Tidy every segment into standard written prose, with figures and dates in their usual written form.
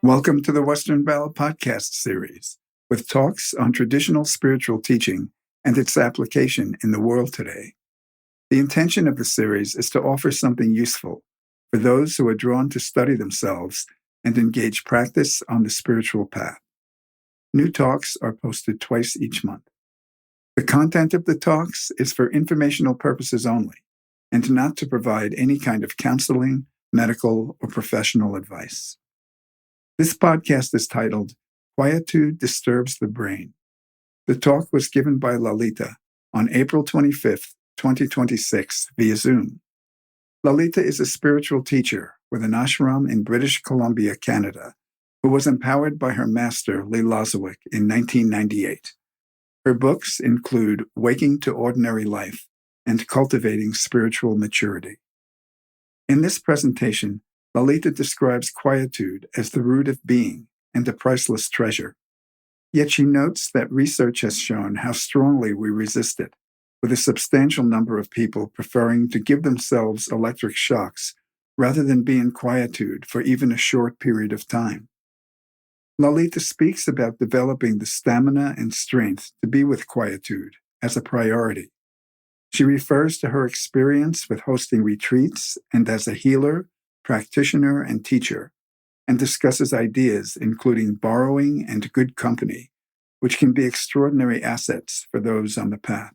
Welcome to the Western Bell podcast series, with talks on traditional spiritual teaching and its application in the world today. The intention of the series is to offer something useful for those who are drawn to study themselves and engage practice on the spiritual path. New talks are posted twice each month. The content of the talks is for informational purposes only, and not to provide any kind of counseling, medical, or professional advice. This podcast is titled, Quietude Disturbs the Brain. The talk was given by Lalitha on April 25th, 2026, via Zoom. Lalitha is a spiritual teacher with an ashram in British Columbia, Canada, who was empowered by her master, Lalitha, in 1998. Her books include Waking to Ordinary Life and Cultivating Spiritual Maturity. In this presentation, Lalitha describes quietude as the root of being and a priceless treasure. Yet she notes that research has shown how strongly we resist it, with a substantial number of people preferring to give themselves electric shocks rather than be in quietude for even a short period of time. Lalitha speaks about developing the stamina and strength to be with quietude as a priority. She refers to her experience with hosting retreats and as a healer, practitioner, and teacher, and discusses ideas including borrowing and good company, which can be extraordinary assets for those on the path.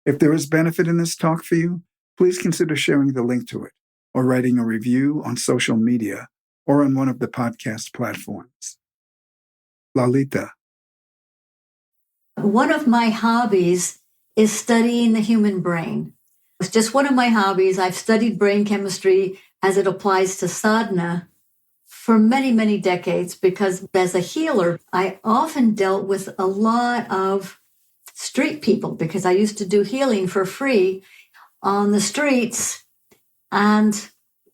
If there is benefit in this talk for you, please consider sharing the link to it or writing a review on social media or on one of the podcast platforms. Lalitha. One of my hobbies is studying the human brain. It's just one of my hobbies. I've studied brain chemistry as it applies to sadhana for many, many decades, because as a healer, I often dealt with a lot of street people because I used to do healing for free on the streets. And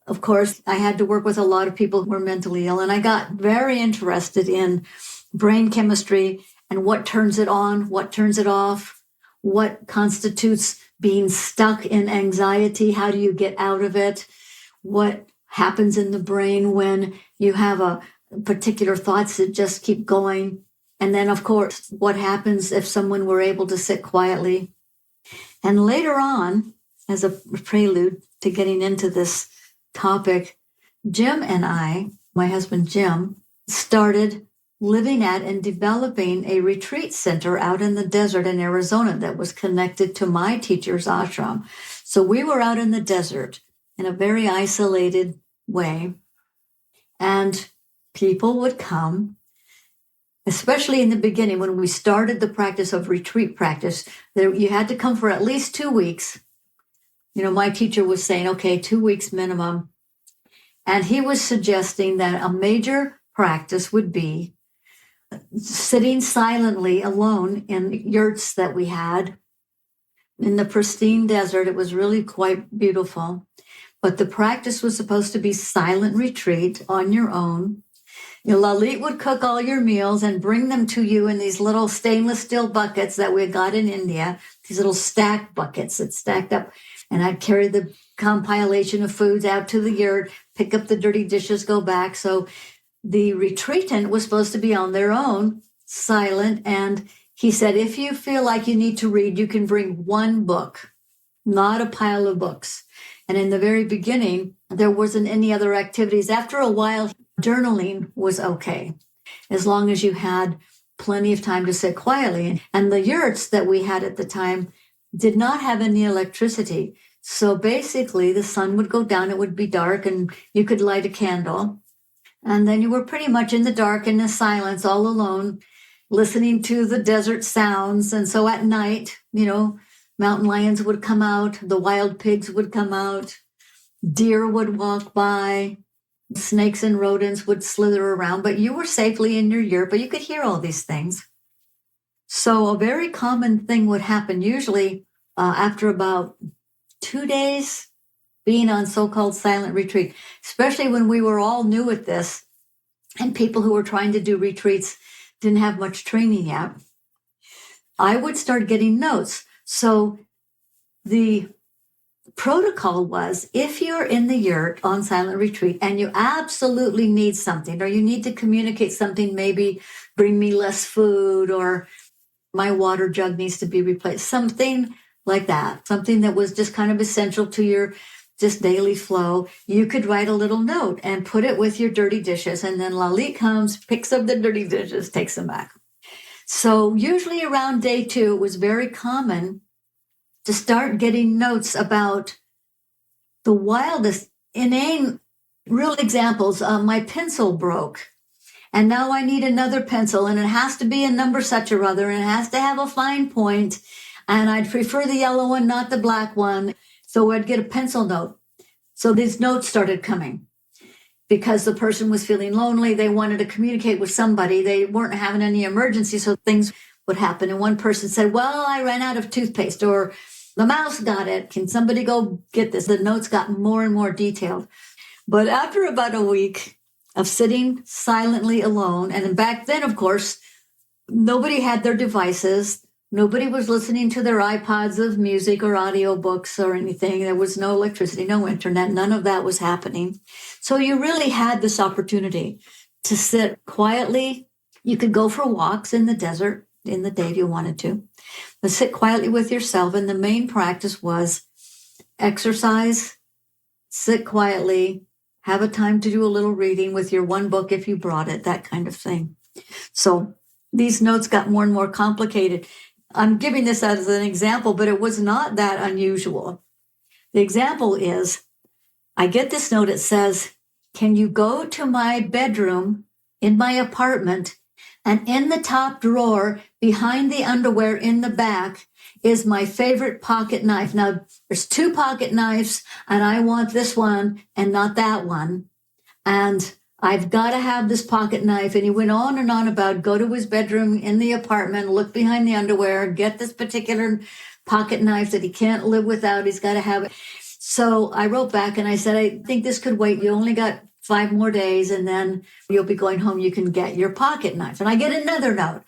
of course, I had to work with a lot of people who were mentally ill. And I got very interested in brain chemistry and what turns it on, what turns it off, what constitutes being stuck in anxiety, how do you get out of it, what happens in the brain when you have a particular thoughts that just keep going. And then, of course, what happens if someone were able to sit quietly. And later on, as a prelude to getting into this topic, Jim and I, my husband Jim, started living at and developing a retreat center out in the desert in Arizona that was connected to my teacher's ashram. So we were out in the desert in a very isolated way, and people would come, especially in the beginning when we started the practice of retreat practice. You had to come for at least 2 weeks. My teacher was saying, okay, 2 weeks minimum. And he was suggesting that a major practice would be sitting silently alone in yurts that we had in the pristine desert. It was really quite beautiful. But the practice was supposed to be silent retreat on your own. Lalit would cook all your meals and bring them to you in these little stainless steel buckets that we got in India, these little stacked buckets that stacked up. And I'd carry the compilation of foods out to the yurt, pick up the dirty dishes, go back. So the retreatant was supposed to be on their own, silent. And he said, if you feel like you need to read, you can bring one book, not a pile of books. And in the very beginning, there wasn't any other activities. After a while, journaling was okay, as long as you had plenty of time to sit quietly. And the yurts that we had at the time did not have any electricity. So basically, the sun would go down, it would be dark, and you could light a candle. And then you were pretty much in the dark, in the silence, all alone, listening to the desert sounds. And so at night, mountain lions would come out, the wild pigs would come out, deer would walk by, snakes and rodents would slither around, but you were safely in your yurt, but you could hear all these things. So a very common thing would happen, usually after about 2 days being on so-called silent retreat, especially when we were all new at this and people who were trying to do retreats didn't have much training yet. I would start getting notes. So the protocol was, if you're in the yurt on silent retreat and you absolutely need something, or you need to communicate something, maybe bring me less food, or my water jug needs to be replaced, something like that, something that was just kind of essential to your just daily flow, you could write a little note and put it with your dirty dishes. And then Lalitha comes, picks up the dirty dishes, takes them back. So usually around day 2, it was very common to start getting notes about the wildest, inane, real examples. My pencil broke, and now I need another pencil, and it has to be a number such or other, and it has to have a fine point, and I'd prefer the yellow one, not the black one. So I'd get a pencil note. So these notes started coming because the person was feeling lonely. They wanted to communicate with somebody. They weren't having any emergency, so things would happen. And one person said, well, I ran out of toothpaste, or the mouse got it. Can somebody go get this? The notes got more and more detailed. But after about a week of sitting silently alone, and back then, of course, nobody had their devices. Nobody was listening to their iPods of music or audiobooks or anything. There was no electricity, no internet. None of that was happening. So you really had this opportunity to sit quietly. You could go for walks in the desert in the day if you wanted to, but sit quietly with yourself. And the main practice was exercise, sit quietly, have a time to do a little reading with your one book if you brought it, that kind of thing. So these notes got more and more complicated. I'm giving this as an example, but it was not that unusual. The example is, I get this note. It says, can you go to my bedroom in my apartment, and in the top drawer behind the underwear in the back is my favorite pocket knife. Now, there's 2 pocket knives, and I want this one and not that one. And I've got to have this pocket knife. And he went on and on about go to his bedroom in the apartment, look behind the underwear, get this particular pocket knife that he can't live without. He's got to have it. So I wrote back and I said, I think this could wait. You only got 5 more days, and then you'll be going home. You can get your pocket knife. And I get another note.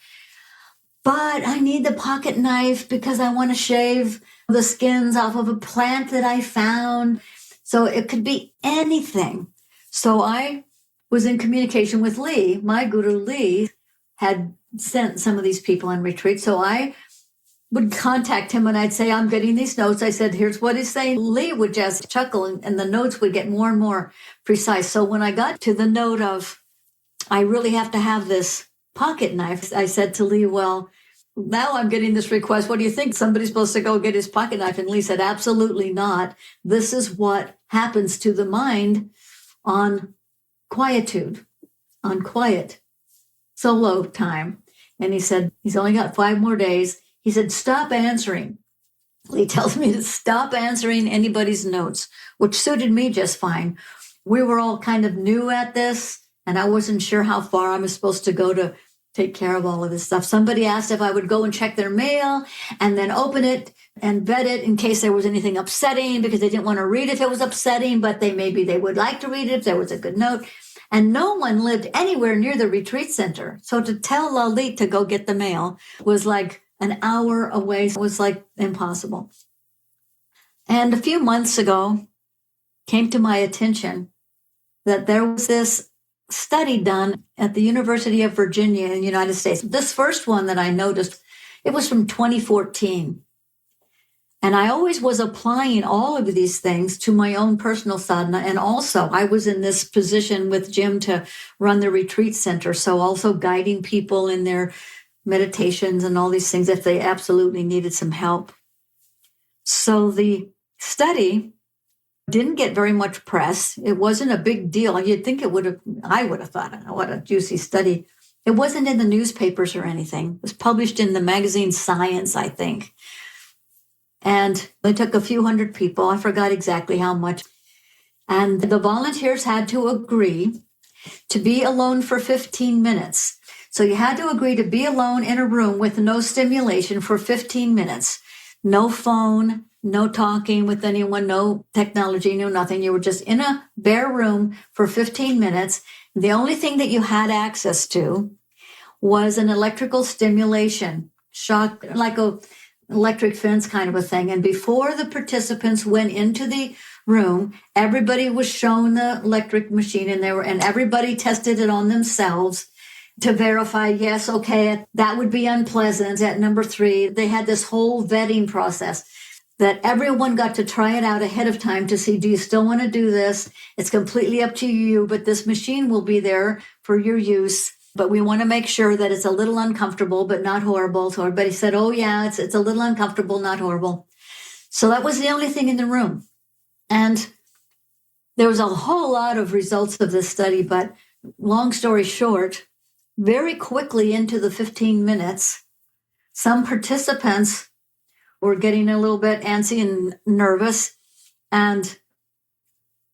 But I need the pocket knife because I want to shave the skins off of a plant that I found. So it could be anything. So I was in communication with Lee. My guru Lee had sent some of these people on retreat. So I would contact him and I'd say, I'm getting these notes. I said, here's what he's saying. Lee would just chuckle and the notes would get more and more precise. So when I got to the note of, I really have to have this pocket knife, I said to Lee, well, now I'm getting this request. What do you think? Somebody's supposed to go get his pocket knife? And Lee said, absolutely not. This is what happens to the mind on quietude, on quiet, solo time. And he said, he's only got 5 more days. He said, stop answering. He tells me to stop answering anybody's notes, which suited me just fine. We were all kind of new at this, and I wasn't sure how far I was supposed to go to take care of all of this stuff. Somebody asked if I would go and check their mail and then open it and vet it in case there was anything upsetting, because they didn't want to read if it was upsetting, but maybe they would like to read it if there was a good note. And no one lived anywhere near the retreat center. So to tell Lalitha to go get the mail was like an hour away. It was like impossible. And a few months ago, came to my attention that there was this study done at the University of Virginia in the United States. This first one that I noticed, it was from 2014. And I always was applying all of these things to my own personal sadhana. And also I was in this position with Jim to run the retreat center. So also guiding people in their meditations and all these things if they absolutely needed some help. So the study didn't get very much press. It wasn't a big deal. You'd think it would have, I would have thought, what a juicy study. It wasn't in the newspapers or anything. It was published in the magazine Science, I think. And they took a few hundred people. I forgot exactly how much. And the volunteers had to agree to be alone for 15 minutes. So you had to agree to be alone in a room with no stimulation for 15 minutes. No phone, no talking with anyone, no technology, no nothing. You were just in a bare room for 15 minutes. The only thing that you had access to was an electrical stimulation shock, like a electric fence kind of a thing. And before the participants went into the room, everybody was shown the electric machine, and everybody tested it on themselves to verify, yes, okay, that would be unpleasant at number 3. They had this whole vetting process that everyone got to try it out ahead of time to see, do you still want to do this? It's completely up to you, but this machine will be there for your use. But we want to make sure that it's a little uncomfortable, but not horrible. So everybody said, oh yeah, it's a little uncomfortable, not horrible. So that was the only thing in the room. And there was a whole lot of results of this study, but long story short, very quickly into the 15 minutes, some participants were getting a little bit antsy and nervous and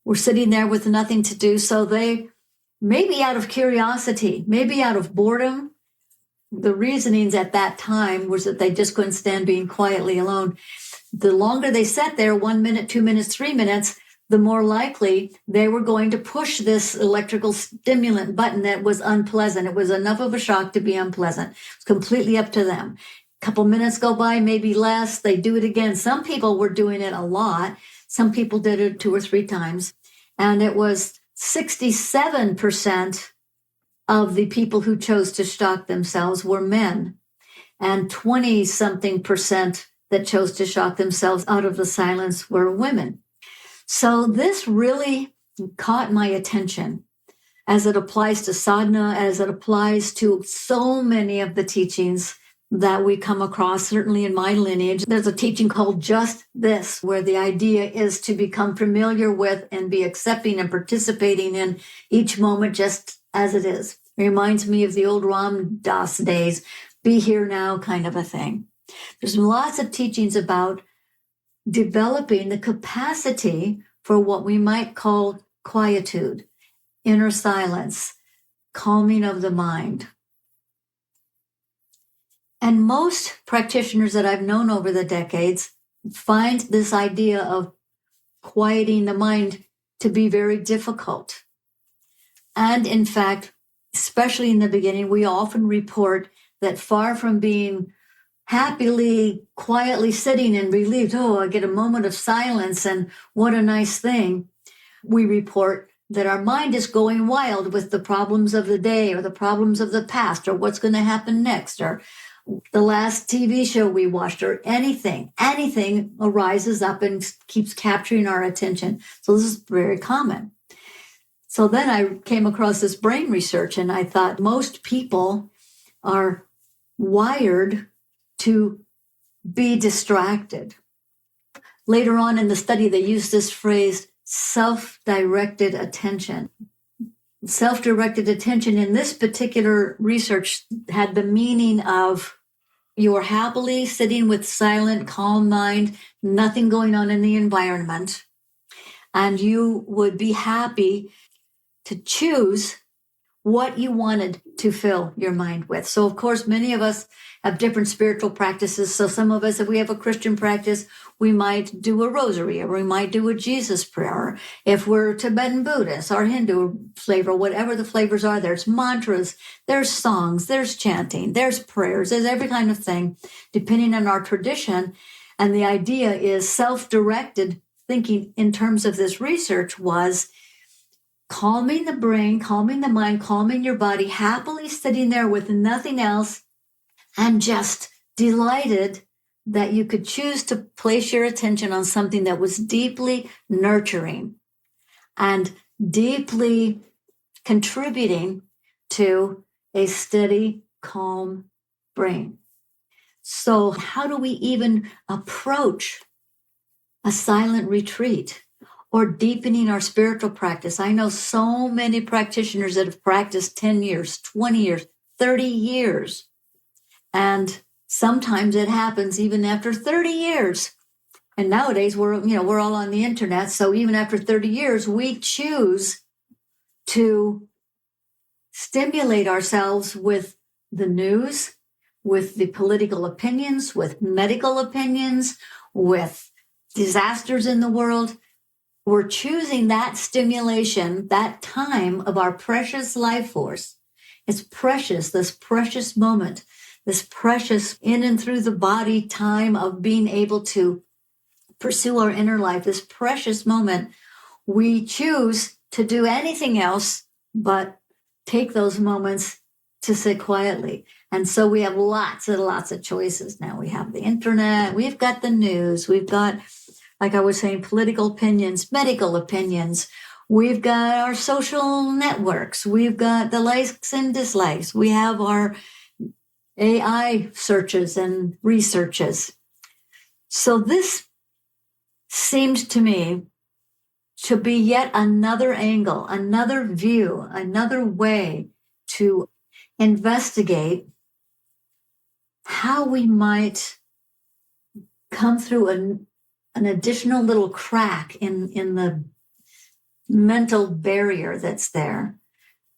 were sitting there with nothing to do. So they, maybe out of curiosity, maybe out of boredom, the reasonings at that time was that they just couldn't stand being quietly alone. The longer they sat there, 1 minute, 2 minutes, 3 minutes, the more likely they were going to push this electrical stimulant button that was unpleasant. It was enough of a shock to be unpleasant. It's completely up to them. A couple minutes go by, maybe less. They do it again. Some people were doing it a lot. Some people did it 2 or 3 times. And it was 67% of the people who chose to shock themselves were men, and 20-something% that chose to shock themselves out of the silence were women. So this really caught my attention as it applies to sadhana, as it applies to so many of the teachings that we come across, certainly in my lineage. There's a teaching called Just This, where the idea is to become familiar with and be accepting and participating in each moment just as it is. It reminds me of the old Ram Dass days, be here now kind of a thing. There's lots of teachings about developing the capacity for what we might call quietude, inner silence, calming of the mind. And most practitioners that I've known over the decades find this idea of quieting the mind to be very difficult. And in fact, especially in the beginning, we often report that far from being happily, quietly sitting and relieved, oh, I get a moment of silence and what a nice thing, we report that our mind is going wild with the problems of the day or the problems of the past or what's going to happen next or the last TV show we watched or anything arises up and keeps capturing our attention. So this is very common. So then I came across this brain research and I thought most people are wired to be distracted. Later on in the study, they used this phrase, self-directed attention. Self-directed attention in this particular research had the meaning of you are happily sitting with silent, calm mind, nothing going on in the environment, and you would be happy to choose what you wanted to fill your mind with. So, of course, many of us have different spiritual practices. So some of us, if we have a Christian practice, we might do a rosary or we might do a Jesus prayer. If we're Tibetan Buddhist or Hindu flavor, whatever the flavors are, there's mantras, there's songs, there's chanting, there's prayers, there's every kind of thing, depending on our tradition. And the idea is self-directed thinking in terms of this research was calming the brain, calming the mind, calming your body, happily sitting there with nothing else, and just delighted that you could choose to place your attention on something that was deeply nurturing and deeply contributing to a steady, calm brain. So how do we even approach a silent retreat or deepening our spiritual practice? I know so many practitioners that have practiced 10 years, 20 years, 30 years. And sometimes it happens even after 30 years. And nowadays we're all on the internet. So even after 30 years, we choose to stimulate ourselves with the news, with the political opinions, with medical opinions, with disasters in the world. We're choosing that stimulation, that time of our precious life force. It's precious, this precious moment this precious in and through the body time of being able to pursue our inner life, this precious moment, we choose to do anything else but take those moments to sit quietly. And so we have lots and lots of choices now. We have the internet, we've got the news, we've got, like I was saying, political opinions, medical opinions. We've got our social networks. We've got the likes and dislikes. We have our AI searches and researches. So this seems to me to be yet another angle, another view, another way to investigate how we might come through an additional little crack in the mental barrier that's there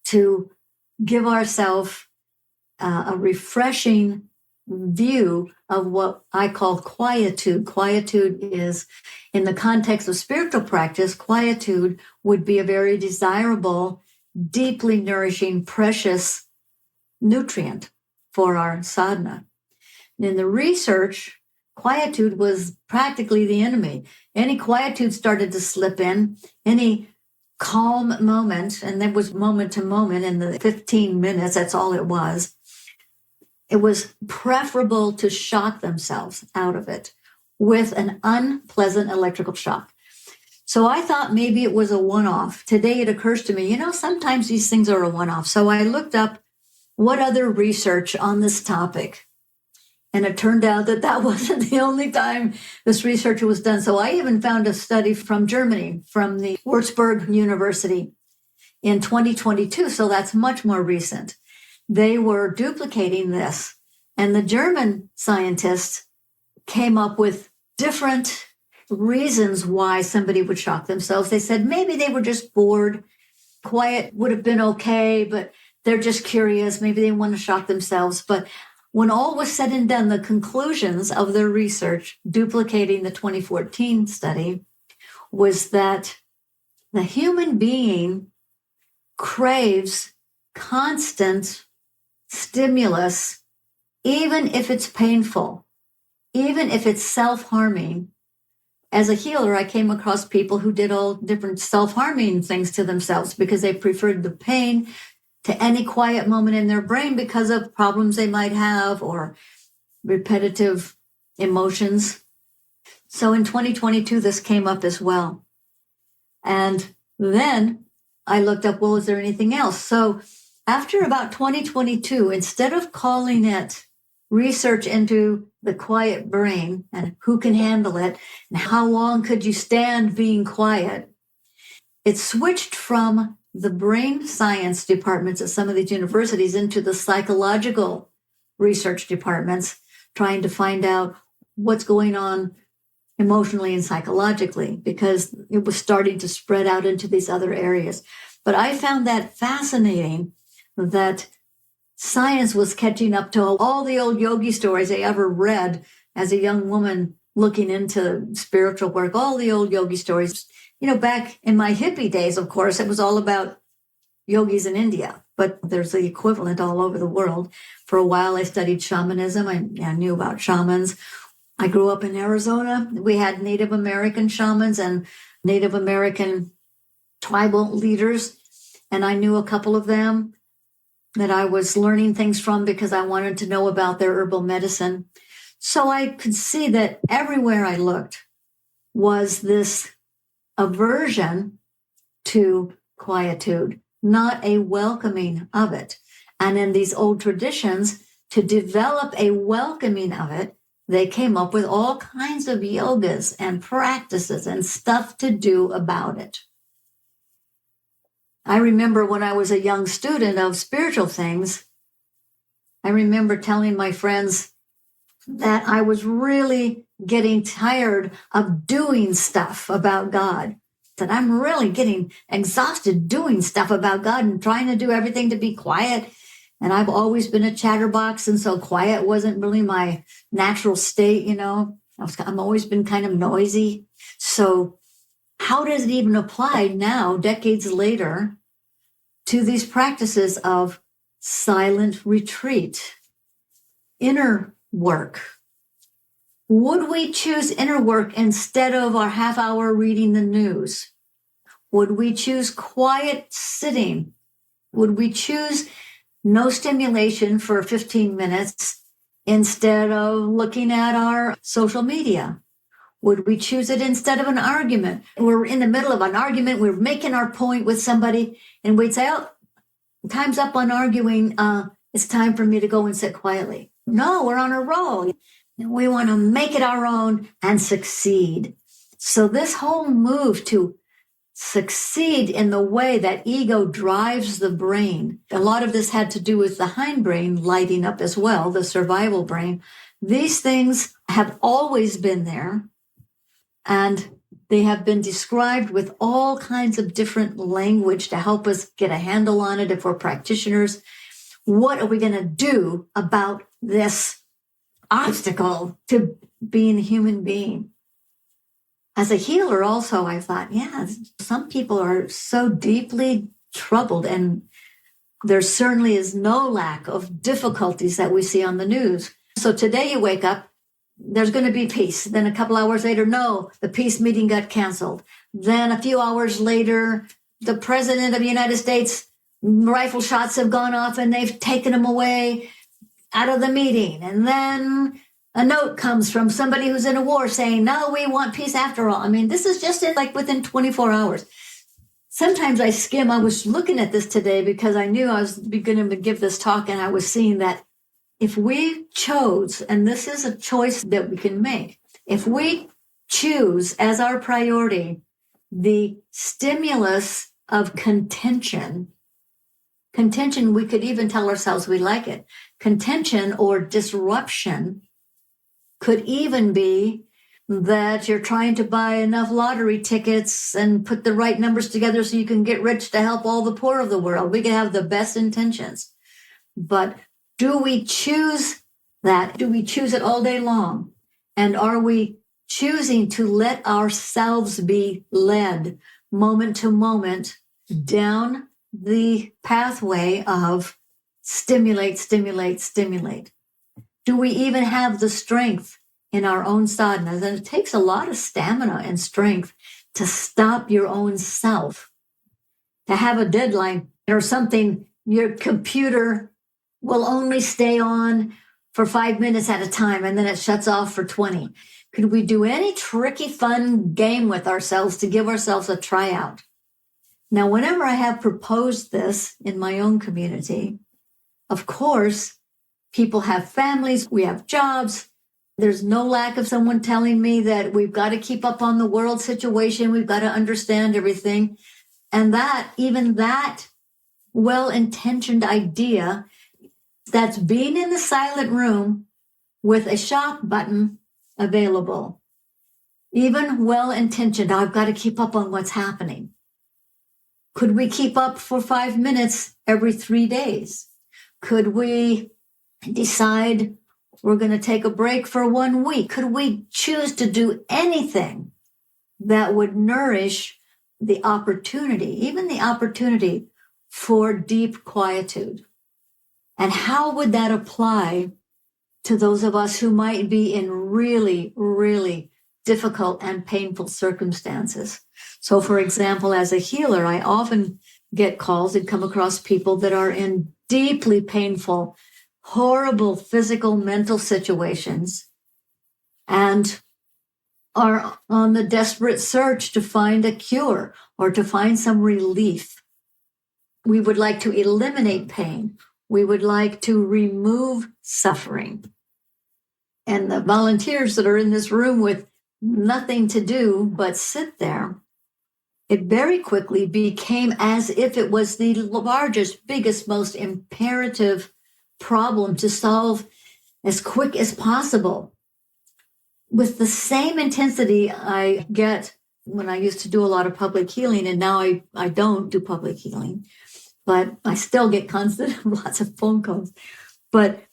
to give ourselves a refreshing view of what I call quietude. Quietude is, in the context of spiritual practice, quietude would be a very desirable, deeply nourishing, precious nutrient for our sadhana. In the research, quietude was practically the enemy. Any quietude started to slip in, any calm moment, and that was moment to moment in the 15 minutes, that's all it was. It was preferable to shock themselves out of it with an unpleasant electrical shock. So I thought maybe it was a one-off. Today it occurs to me, sometimes these things are a one-off. So I looked up what other research on this topic. And it turned out that wasn't the only time this research was done. So I even found a study from Germany, from the Würzburg University in 2022. So that's much more recent. They were duplicating this. And the German scientists came up with different reasons why somebody would shock themselves. They said maybe they were just bored. Quiet would have been okay, but they're just curious. Maybe they want to shock themselves. But when all was said and done, the conclusions of their research duplicating the 2014 study was that the human being craves constant stimulus, even if it's painful, even if it's self-harming. As a healer, I came across people who did all different self-harming things to themselves because they preferred the pain to any quiet moment in their brain because of problems they might have or repetitive emotions. So in 2022, this came up as well. And then I looked up, well, is there anything else? So after about 2022, instead of calling it research into the quiet brain and who can handle it and how long could you stand being quiet, it switched from the brain science departments at some of these universities into the psychological research departments, trying to find out what's going on emotionally and psychologically, because it was starting to spread out into these other areas. But I found that fascinating that science was catching up to all the old yogi stories I ever read as a young woman looking into spiritual work, all the old yogi stories. Back in my hippie days, of course, it was all about yogis in India, but there's the equivalent all over the world. For a while, I studied shamanism. I knew about shamans. I grew up in Arizona. We had Native American shamans and Native American tribal leaders, and I knew a couple of them that I was learning things from because I wanted to know about their herbal medicine. So I could see that everywhere I looked was this aversion to quietude, not a welcoming of it. And in these old traditions, to develop a welcoming of it, they came up with all kinds of yogas and practices and stuff to do about it. I remember when I was a young student of spiritual things, I remember telling my friends that I was really getting tired of doing stuff about God, that I'm really getting exhausted doing stuff about God and trying to do everything to be quiet. And I've always been a chatterbox, and so quiet wasn't really my natural state, I'm always been kind of noisy. So how does it even apply now, decades later, to these practices of silent retreat? inner work? Would we choose inner work instead of our half hour reading the news? Would we choose quiet sitting? Would we choose no stimulation for 15 minutes instead of looking at our social media? Would we choose it instead of an argument? We're in the middle of an argument. We're making our point with somebody, and we'd say, oh, time's up on arguing. It's time for me to go and sit quietly. No, we're on a roll. We want to make it our own and succeed. So this whole move to succeed in the way that ego drives the brain, a lot of this had to do with the hindbrain lighting up as well, the survival brain. These things have always been there, and they have been described with all kinds of different language to help us get a handle on it if we're practitioners. What are we going to do about this obstacle to being a human being? As a healer also, I thought, yeah, some people are so deeply troubled, and there certainly is no lack of difficulties that we see on the news. So today you wake up, there's going to be peace. Then a couple hours later, no, the peace meeting got canceled. Then a few hours later, the president of the United States, rifle shots have gone off and they've taken him away out of the meeting. And then a note comes from somebody who's in a war saying, no, we want peace after all. I mean, this is just like within 24 hours. Sometimes I skim. I was looking at this today because I knew I was going to give this talk, and I was seeing that if we chose, and this is a choice that we can make, if we choose as our priority the stimulus of contention, we could even tell ourselves we like it. Contention or disruption could even be that you're trying to buy enough lottery tickets and put the right numbers together so you can get rich to help all the poor of the world. We can have the best intentions. But do we choose that? Do we choose it all day long? And are we choosing to let ourselves be led moment to moment down the pathway of stimulate, stimulate, stimulate? Do we even have the strength in our own sadhanas? And it takes a lot of stamina and strength to stop your own self, to have a deadline or something. Your computer will only stay on for 5 minutes at a time, and then it shuts off for 20. Could we do any tricky, fun game with ourselves to give ourselves a tryout? Now, whenever I have proposed this in my own community, of course, people have families, we have jobs. There's no lack of someone telling me that we've got to keep up on the world situation. We've got to understand everything. And that, even that well-intentioned idea, that's being in the silent room with a shock button available. Even well-intentioned, I've got to keep up on what's happening. Could we keep up for 5 minutes every 3 days? Could we decide we're going to take a break for 1 week? Could we choose to do anything that would nourish the opportunity, even the opportunity for deep quietude? And how would that apply to those of us who might be in really, really difficult and painful circumstances? So, for example, as a healer, I often get calls and come across people that are in deeply painful, horrible physical, mental situations and are on the desperate search to find a cure or to find some relief. We would like to eliminate pain. We would like to remove suffering. And the volunteers that are in this room with nothing to do but sit there, it very quickly became as if it was the largest, biggest, most imperative problem to solve as quick as possible. With the same intensity I get when I used to do a lot of public healing, and now I don't do public healing, but I still get constant lots of phone calls. But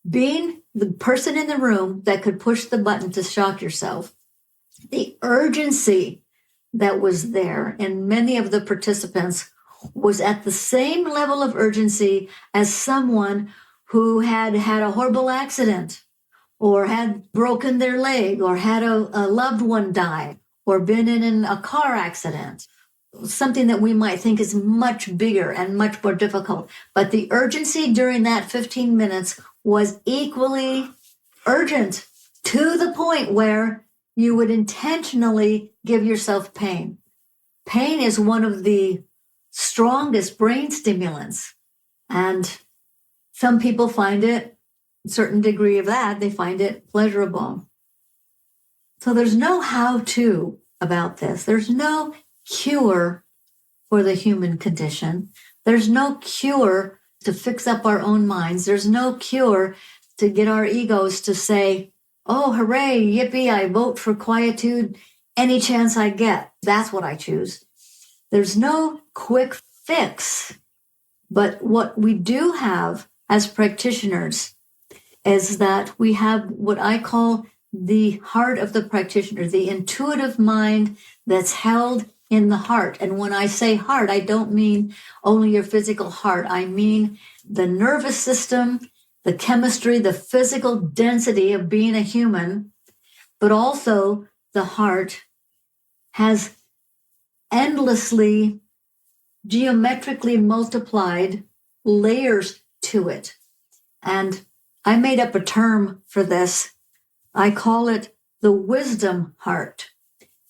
being the person in the room that could push the button to shock yourself, the urgency that was there in many of the participants was at the same level of urgency as someone who had had a horrible accident or had broken their leg or had a loved one die or been in a car accident, something that we might think is much bigger and much more difficult. But the urgency during that 15 minutes was equally urgent, to the point where you would intentionally give yourself pain. Pain is one of the strongest brain stimulants. And some people find it, a certain degree of that, they find it pleasurable. So there's no how-to about this. There's no cure for the human condition. There's no cure to fix up our own minds. There's no cure to get our egos to say, oh, hooray, yippee, I vote for quietude any chance I get. That's what I choose. There's no quick fix. But what we do have as practitioners is that we have what I call the heart of the practitioner, the intuitive mind that's held in the heart. And when I say heart, I don't mean only your physical heart. I mean the nervous system, the chemistry, the physical density of being a human, but also the heart has endlessly, geometrically multiplied layers to it. And I made up a term for this. I call it the wisdom heart.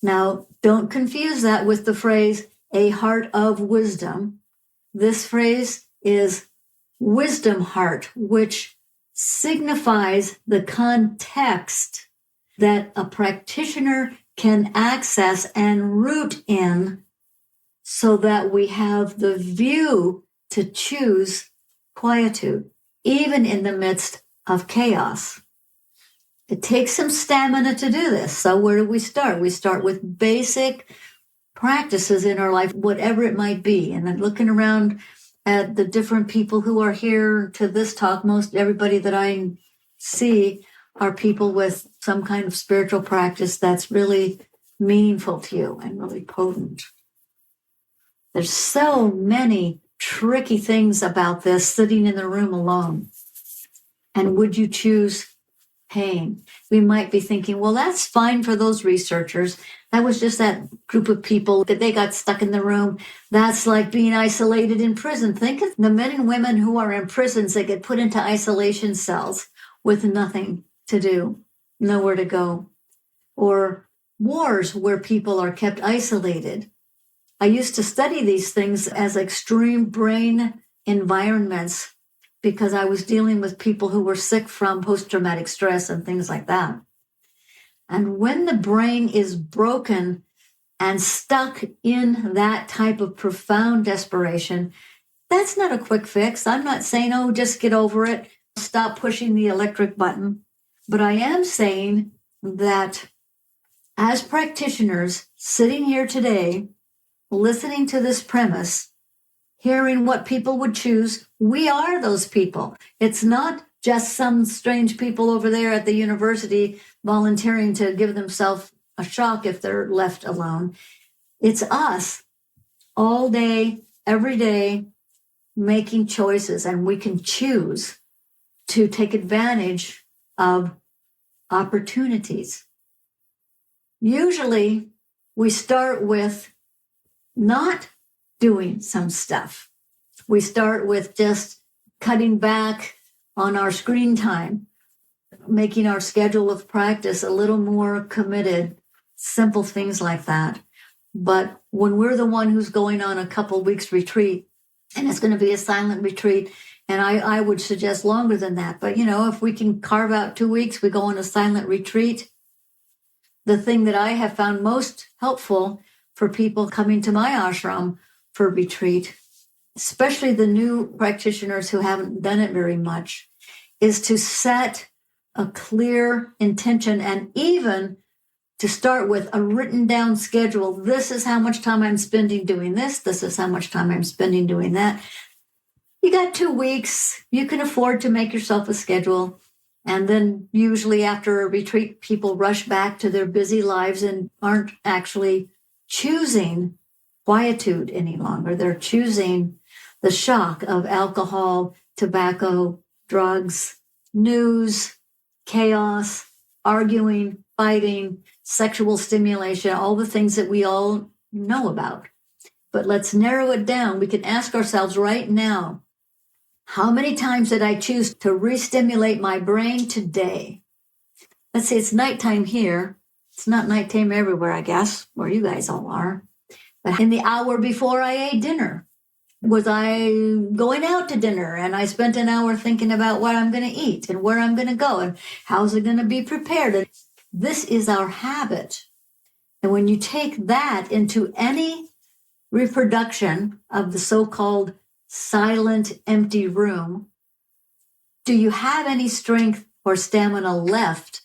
Now, don't confuse that with the phrase, a heart of wisdom. This phrase is wisdom heart, which signifies the context that a practitioner can access and root in so that we have the view to choose quietude, even in the midst of chaos. It takes some stamina to do this. So where do we start? We start with basic practices in our life, whatever it might be. And I'm looking around at the different people who are here to this talk. Most everybody that I see are people with some kind of spiritual practice that's really meaningful to you and really potent. There's so many tricky things about this sitting in the room alone. And would you choose pain? We might be thinking, well, that's fine for those researchers. That was just that group of people that they got stuck in the room. That's like being isolated in prison. Think of the men and women who are in prisons that get put into isolation cells with nothing to do, nowhere to go. Or wars where people are kept isolated. I used to study these things as extreme brain environments because I was dealing with people who were sick from post-traumatic stress and things like that. And when the brain is broken and stuck in that type of profound desperation, that's not a quick fix. I'm not saying, oh, just get over it, stop pushing the electric button. But I am saying that as practitioners sitting here today, listening to this premise, hearing what people would choose, we are those people. It's not just some strange people over there at the university volunteering to give themselves a shock if they're left alone. It's us all day, every day, making choices, and we can choose to take advantage of opportunities. Usually, we start with not doing some stuff. We start with just cutting back on our screen time, making our schedule of practice a little more committed, simple things like that. But when we're the one who's going on a couple weeks retreat, and it's going to be a silent retreat, and I would suggest longer than that. But, if we can carve out 2 weeks, we go on a silent retreat. The thing that I have found most helpful for people coming to my ashram for retreat, especially the new practitioners who haven't done it very much, is to set a clear intention and even to start with a written down schedule. This is how much time I'm spending doing this. This is how much time I'm spending doing that. You got 2 weeks. You can afford to make yourself a schedule. And then usually after a retreat, people rush back to their busy lives and aren't actually choosing quietude any longer. They're choosing the shock of alcohol, tobacco, drugs, news, chaos, arguing, fighting, sexual stimulation, all the things that we all know about. But let's narrow it down. We can ask ourselves right now, how many times did I choose to re-stimulate my brain today? Let's say it's nighttime here. It's not nighttime everywhere, I guess, where you guys all are. But in the hour before I ate dinner, was I going out to dinner and I spent an hour thinking about what I'm going to eat and where I'm going to go and how's it going to be prepared? And this is our habit. And when you take that into any reproduction of the so-called silent, empty room, do you have any strength or stamina left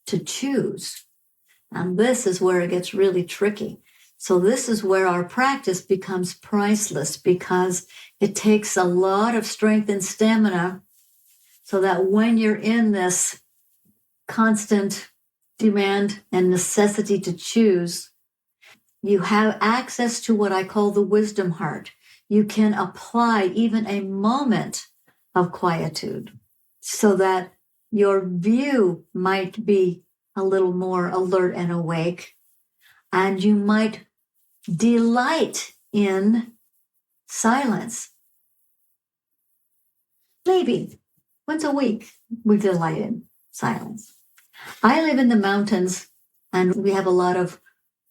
to choose? And this is where it gets really tricky. So this is where our practice becomes priceless, because it takes a lot of strength and stamina so that when you're in this constant demand and necessity to choose, you have access to what I call the wisdom heart. You can apply even a moment of quietude so that your view might be a little more alert and awake, and you might delight in silence. Maybe once a week we delight in silence. I live in the mountains and we have a lot of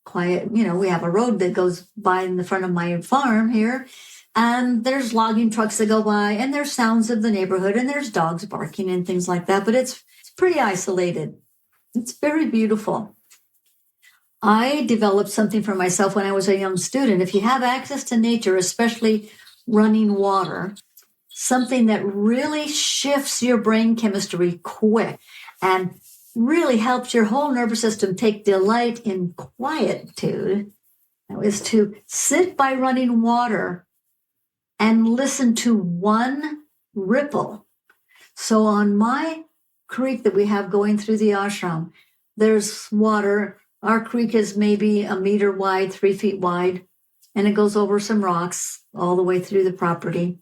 quiet, we have a road that goes by in the front of my farm here, and there's logging trucks that go by, and there's sounds of the neighborhood, and there's dogs barking and things like that, but it's pretty isolated. It's very beautiful. I developed something for myself when I was a young student. If you have access to nature, especially running water, something that really shifts your brain chemistry quick and really helps your whole nervous system take delight in quietude, is to sit by running water and listen to one ripple. So on my creek that we have going through the ashram, there's water. Our creek is maybe 1 meter wide, 3 feet wide, and it goes over some rocks all the way through the property.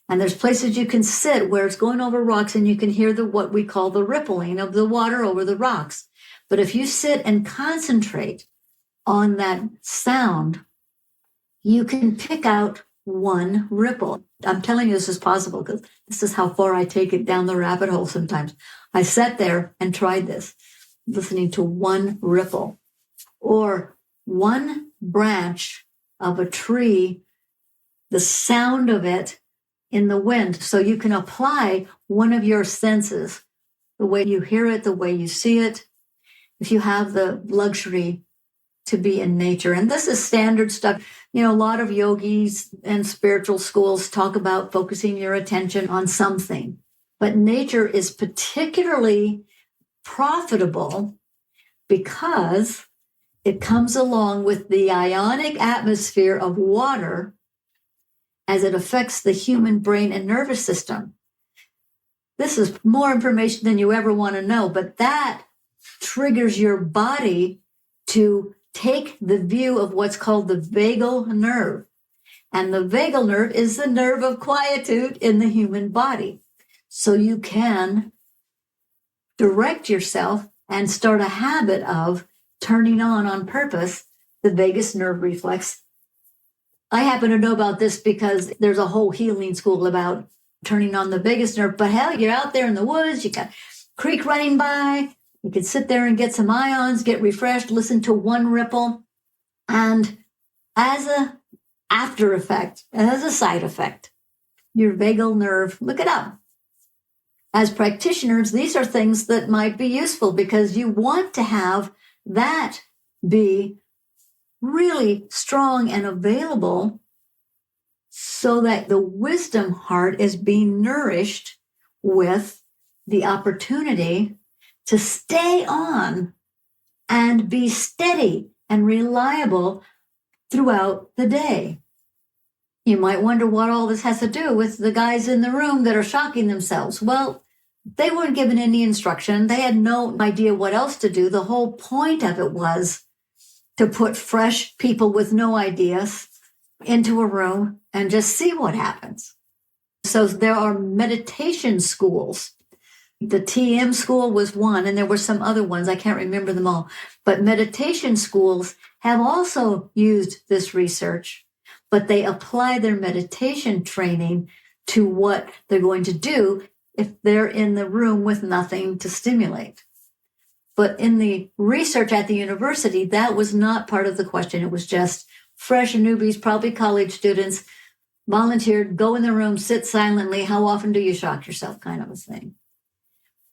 And there's places you can sit where it's going over rocks and you can hear what we call the rippling of the water over the rocks. But if you sit and concentrate on that sound, you can pick out one ripple. I'm telling you this is possible because this is how far I take it down the rabbit hole sometimes. I sat there and tried this, listening to one ripple or one branch of a tree, the sound of it in the wind. So you can apply one of your senses, the way you hear it, the way you see it, if you have the luxury to be in nature. And this is standard stuff. A lot of yogis and spiritual schools talk about focusing your attention on something. But nature is particularly profitable because it comes along with the ionic atmosphere of water as it affects the human brain and nervous system. This is more information than you ever want to know, but that triggers your body to take the view of what's called the vagal nerve. And the vagal nerve is the nerve of quietude in the human body. So you can direct yourself and start a habit of turning on purpose the vagus nerve reflex. I happen to know about this because there's a whole healing school about turning on the vagus nerve. But hell, you're out there in the woods, you got a creek running by, you can sit there and get some ions, get refreshed, listen to one ripple. And as a after effect, as a side effect, your vagal nerve, look it up. As practitioners, these are things that might be useful because you want to have that be really strong and available so that the wisdom heart is being nourished with the opportunity to stay on and be steady and reliable throughout the day. You might wonder what all this has to do with the guys in the room that are shocking themselves. Well, they weren't given any instruction. They had no idea what else to do. The whole point of it was to put fresh people with no ideas into a room and just see what happens. so there are meditation schools. The TM school was one, and there were some other ones. I can't remember them all. But meditation schools have also used this research, but they apply their meditation training to what they're going to do if they're in the room with nothing to stimulate. But in the research at the university, that was not part of the question. It was just fresh newbies, probably college students, volunteered, go in the room, sit silently. How often do you shock yourself, kind of a thing.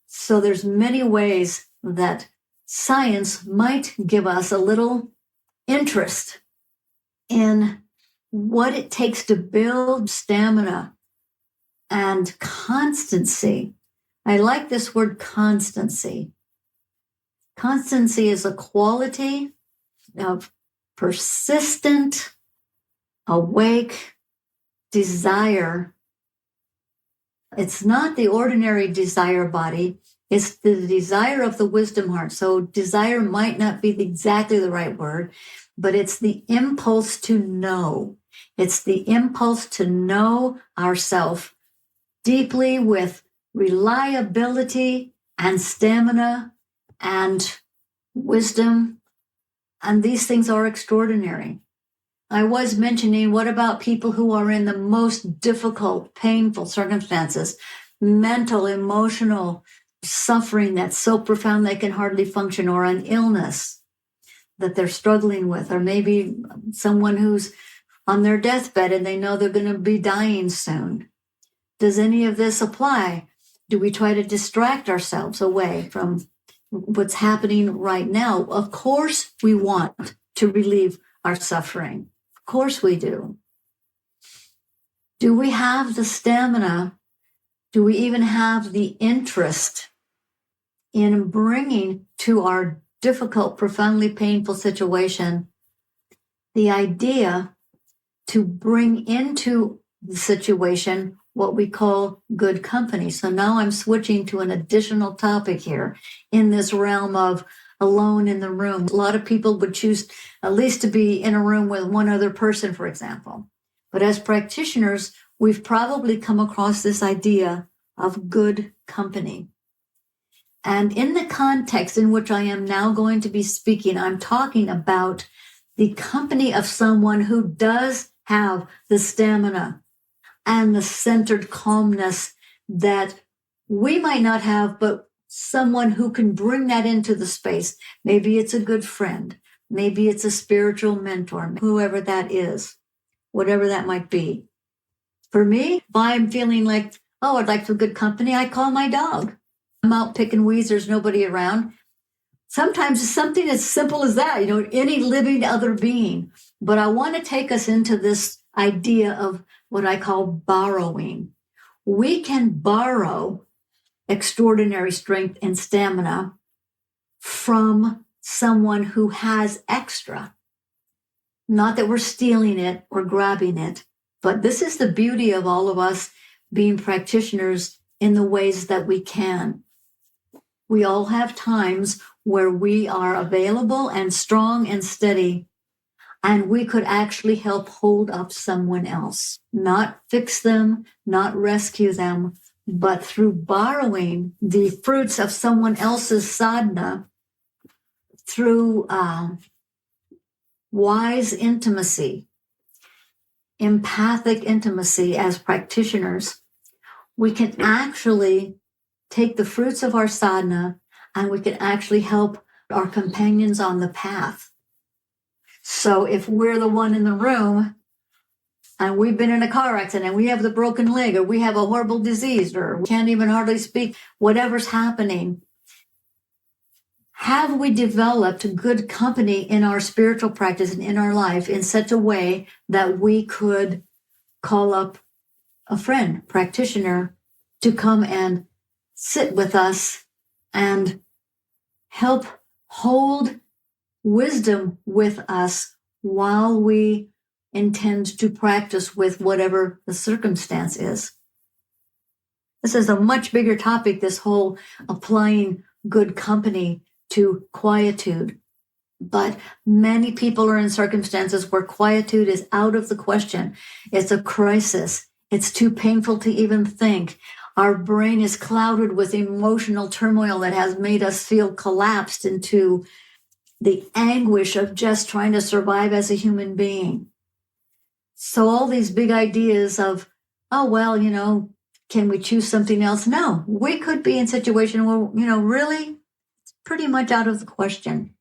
So there's many ways that science might give us a little interest in what it takes to build stamina and constancy. I like this word constancy. Constancy is a quality of persistent, awake desire. It's not the ordinary desire body. It's the desire of the wisdom heart. So desire might not be exactly the right word, but it's the impulse to know. It's the impulse to know ourself deeply with reliability and stamina and wisdom. And these things are extraordinary. I was mentioning, what about people who are in the most difficult, painful circumstances, mental, emotional suffering that's so profound they can hardly function, or an illness that they're struggling with, or maybe someone who's on their deathbed and they know they're going to be dying soon. Does any of this apply? Do we try to distract ourselves away from what's happening right now? Of course, we want to relieve our suffering. Of course we do. Do we have the stamina? Do we even have the interest in bringing to our difficult, profoundly painful situation the idea to bring into the situation what we call good company? So now I'm switching to an additional topic here in this realm of alone in the room. A lot of people would choose at least to be in a room with one other person, for example. But as practitioners, we've probably come across this idea of good company. And in the context in which I am now going to be speaking, I'm talking about the company of someone who does have the stamina and the centered calmness that we might not have, but someone who can bring that into the space. Maybe it's a good friend. Maybe it's a spiritual mentor, whoever that is, whatever that might be. For me, if I'm feeling like, oh, I'd like some good company, I call my dog. I'm out picking weeds, there's nobody around. Sometimes it's something as simple as that, any living other being. But I want to take us into this idea of what I call borrowing. We can borrow extraordinary strength and stamina from someone who has extra. Not that we're stealing it or grabbing it, but this is the beauty of all of us being practitioners in the ways that we can. We all have times where we are available and strong and steady, and we could actually help hold up someone else, not fix them, not rescue them, but through borrowing the fruits of someone else's sadhana, through wise intimacy, empathic intimacy as practitioners, we can actually take the fruits of our sadhana and we can actually help our companions on the path. So if we're the one in the room and we've been in a car accident, we have the broken leg, or we have a horrible disease, or we can't even hardly speak, whatever's happening, have we developed good company in our spiritual practice and in our life in such a way that we could call up a friend, practitioner, to come and sit with us and help hold wisdom with us while we intend to practice with whatever the circumstance is? This is a much bigger topic, this whole applying good company to quietude. But many people are in circumstances where quietude is out of the question. It's a crisis. It's too painful to even think. Our brain is clouded with emotional turmoil that has made us feel collapsed into the anguish of just trying to survive as a human being. So all these big ideas of, oh, well, can we choose something else? No, we could be in a situation where, really, it's pretty much out of the question.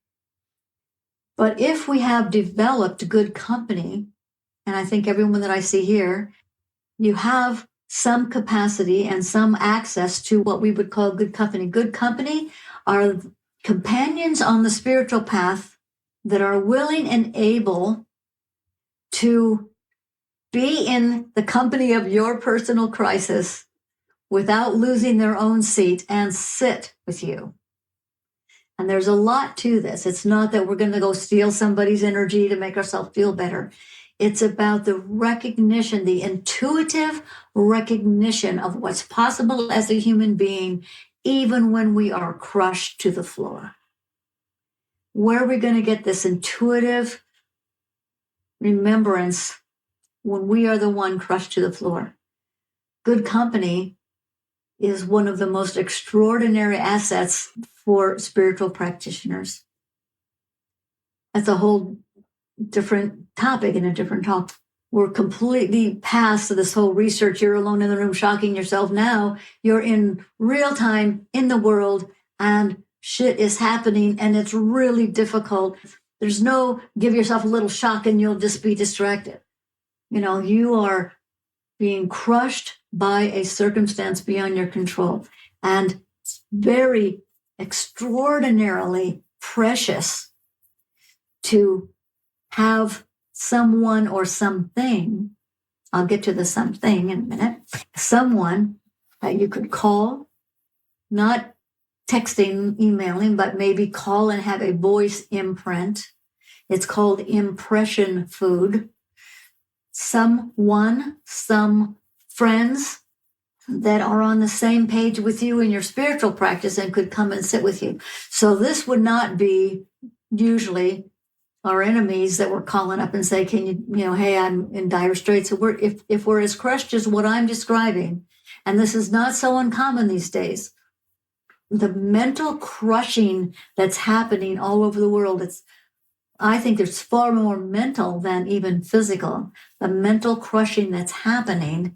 But if we have developed good company, and I think everyone that I see here, you have some capacity and some access to what we would call good company. Good company are companions on the spiritual path that are willing and able to be in the company of your personal crisis without losing their own seat and sit with you. And there's a lot to this. It's not that we're going to go steal somebody's energy to make ourselves feel better. It's about the recognition, the intuitive recognition of what's possible as a human being, even when we are crushed to the floor. Where are we going to get this intuitive remembrance when we are the one crushed to the floor? Good company is one of the most extraordinary assets for spiritual practitioners. That's a whole different topic and a different talk. We're completely past this whole research. You're alone in the room shocking yourself. Now you're in real time in the world and shit is happening and it's really difficult. There's no give yourself a little shock and you'll just be distracted. You are being crushed by a circumstance beyond your control. And it's very extraordinarily precious to have someone or something, I'll get to the something in a minute, someone that you could call, not texting, emailing, but maybe call and have a voice imprint. It's called impression food. Some friends that are on the same page with you in your spiritual practice and could come and sit with you. So this would not be usually our enemies that we're calling up and say, can you, hey, I'm in dire straits. So if we're as crushed as what I'm describing, and this is not so uncommon these days, the mental crushing that's happening all over the world, I think there's far more mental than even physical. The mental crushing that's happening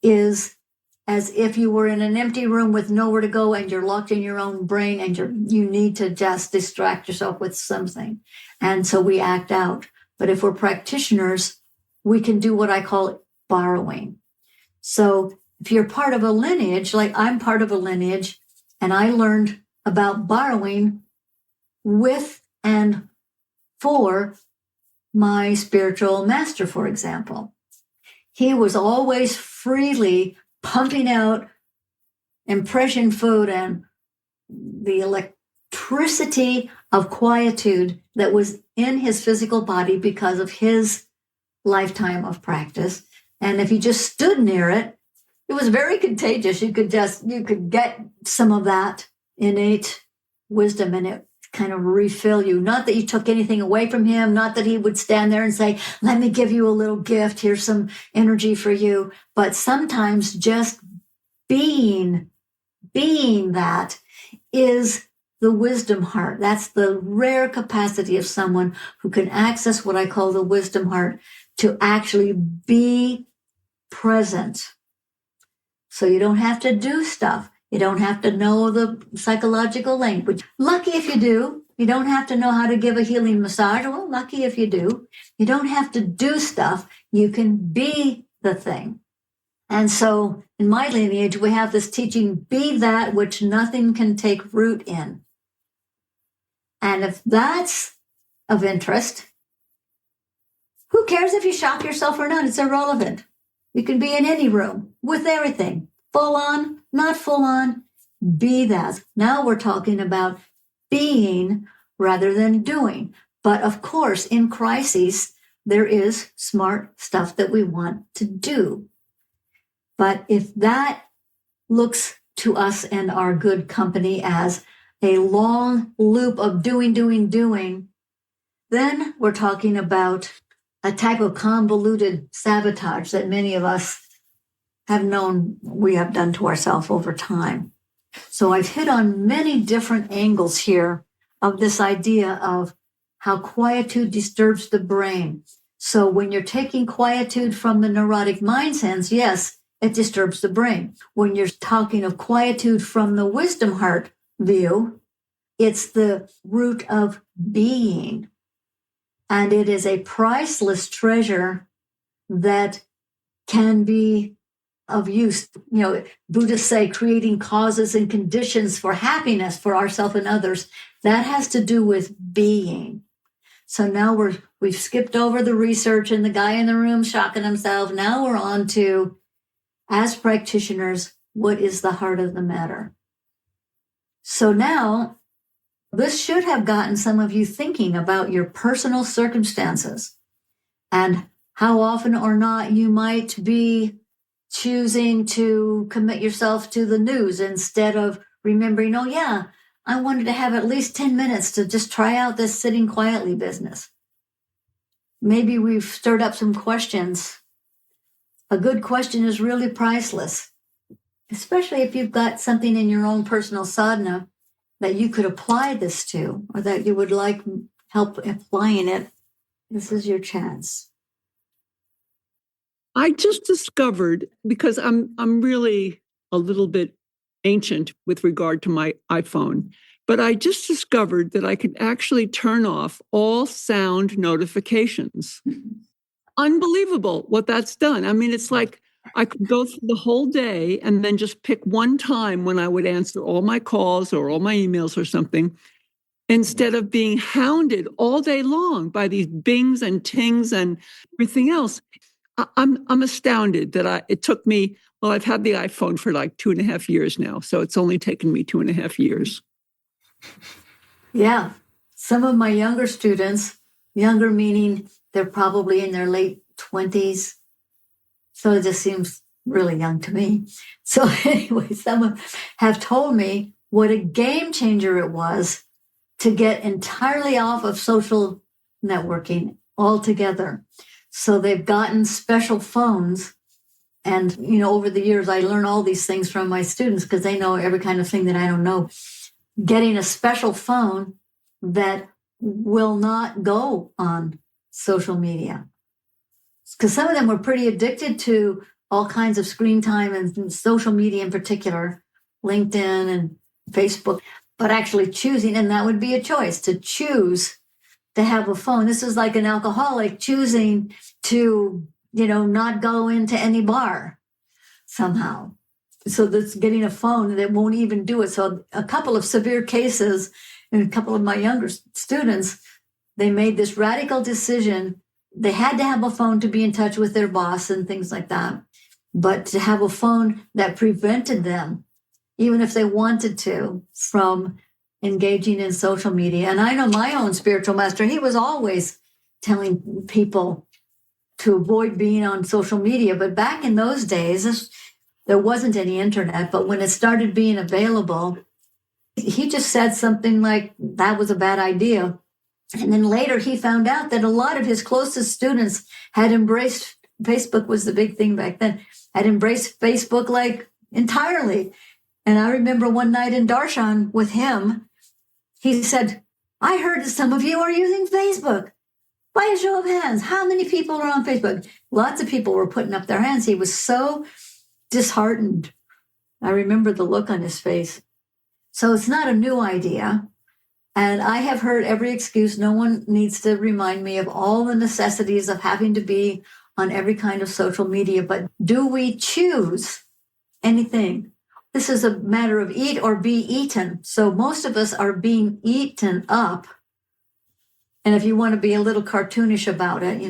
is as if you were in an empty room with nowhere to go and you're locked in your own brain and you need to just distract yourself with something. And so we act out. But if we're practitioners, we can do what I call borrowing. So if you're part of a lineage, like I'm part of a lineage, and I learned about borrowing with and for my spiritual master, for example. He was always freely pumping out impression food and the electricity of quietude that was in his physical body because of his lifetime of practice. And if you just stood near it, it was very contagious. You could get some of that innate wisdom and it kind of refill you. Not that you took anything away from him, not that he would stand there and say, let me give you a little gift. Here's some energy for you. But sometimes just being that is the wisdom heart. That's the rare capacity of someone who can access what I call the wisdom heart to actually be present. So you don't have to do stuff. You don't have to know the psychological language. Lucky if you do. You don't have to know how to give a healing massage. Well, lucky if you do. You don't have to do stuff. You can be the thing. And so in my lineage, we have this teaching, be that which nothing can take root in. And if that's of interest, who cares if you shock yourself or not? It's irrelevant. You can be in any room with everything, full on, not full on, be that. Now we're talking about being rather than doing. But of course, in crises, there is smart stuff that we want to do. But if that looks to us and our good company as a long loop of doing, then we're talking about a type of convoluted sabotage that many of us have known we have done to ourselves over time. So I've hit on many different angles here of this idea of how quietude disturbs the brain. So when you're taking quietude from the neurotic mind sense, yes, it disturbs the brain. When you're talking of quietude from the wisdom heart view, it's the root of being. And it is a priceless treasure that can be of use. Buddhists say creating causes and conditions for happiness for ourselves and others. That has to do with being. So now we've skipped over the research and the guy in the room shocking himself. Now we're on to, as practitioners, what is the heart of the matter? So now this should have gotten some of you thinking about your personal circumstances and how often or not you might be choosing to commit yourself to the news instead of remembering, oh yeah, I wanted to have at least 10 minutes to just try out this sitting quietly business. Maybe we've stirred up some questions. A good question is really priceless, especially if you've got something in your own personal sadhana that you could apply this to, or that you would like help applying it. This is your chance. I just discovered, because I'm really a little bit ancient with regard to my iPhone, but I just discovered that I could actually turn off all sound notifications. Unbelievable what that's done. I mean, it's like I could go through the whole day and then just pick one time when I would answer all my calls or all my emails or something, instead of being hounded all day long by these bings and tings and everything else. I'm astounded that it took me, well, I've had the iPhone for like 2.5 years now, so it's only taken me 2.5 years. Yeah. Some of my younger students, younger meaning they're probably in their late 20s. So it just seems really young to me. So anyway, some have told me what a game changer it was to get entirely off of social networking altogether. So they've gotten special phones. And, over the years, I learn all these things from my students because they know every kind of thing that I don't know. Getting a special phone that will not go on social media. Because some of them were pretty addicted to all kinds of screen time and social media in particular, LinkedIn and Facebook, but actually choosing, and that would be a choice, to choose to have a phone. This is like an alcoholic choosing to, not go into any bar somehow. So that's getting a phone that won't even do it. So a couple of severe cases, and a couple of my younger students, they made this radical decision. They had to have a phone to be in touch with their boss and things like that. But to have a phone that prevented them, even if they wanted to, from engaging in social media. And I know my own spiritual master, he was always telling people to avoid being on social media. But back in those days, there wasn't any internet. But when it started being available, he just said something like that was a bad idea. And then later he found out that a lot of his closest students had embraced, Facebook was the big thing back then, had embraced Facebook like entirely. And I remember one night in Darshan with him, he said, I heard that some of you are using Facebook. By a show of hands, how many people are on Facebook? Lots of people were putting up their hands. He was so disheartened. I remember the look on his face. So it's not a new idea. And I have heard every excuse. No one needs to remind me of all the necessities of having to be on every kind of social media. But do we choose anything? This is a matter of eat or be eaten. So most of us are being eaten up. And if you want to be a little cartoonish about it,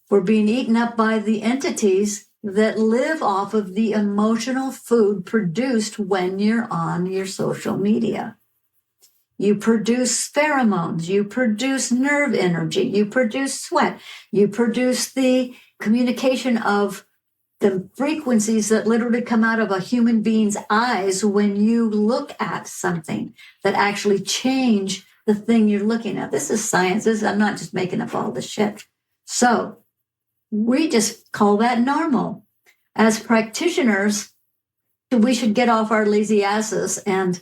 we're being eaten up by the entities that live off of the emotional food produced when you're on your social media. You produce pheromones, you produce nerve energy, you produce sweat, you produce the communication of the frequencies that literally come out of a human being's eyes when you look at something that actually change the thing you're looking at. This is science. I'm not just making up all this shit. So we just call that normal. as practitioners, we should get off our lazy asses and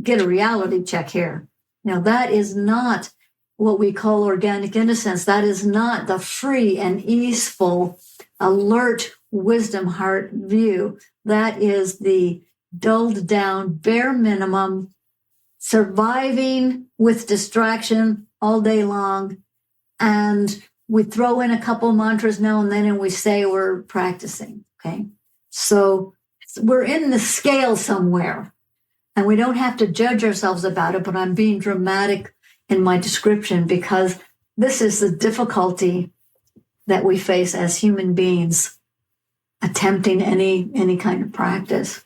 get a reality check here. Now, that is not what we call organic innocence. That is not the free and easeful, alert, wisdom heart view. That is the dulled down, bare minimum, surviving with distraction all day long. And we throw in a couple mantras now and then and we say we're practicing. Okay. So we're in the scale somewhere and we don't have to judge ourselves about it, but I'm being dramatic in my description because this is the difficulty that we face as human beings attempting any kind of practice.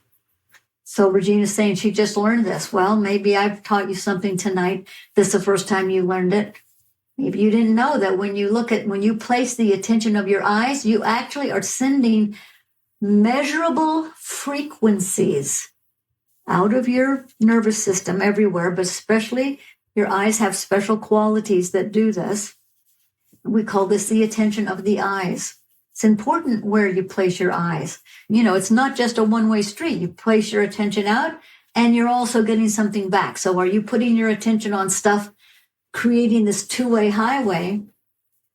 So Regina's saying she just learned this. Well, maybe I've taught you something tonight. This is the first time you learned it. Maybe you didn't know that when you place the attention of your eyes, you actually are sending measurable frequencies out of your nervous system everywhere, but especially your eyes have special qualities that do this. We call this the attention of the eyes. It's important where you place your eyes. It's not just a one-way street. You place your attention out and you're also getting something back. So are you putting your attention on stuff, creating this two-way highway?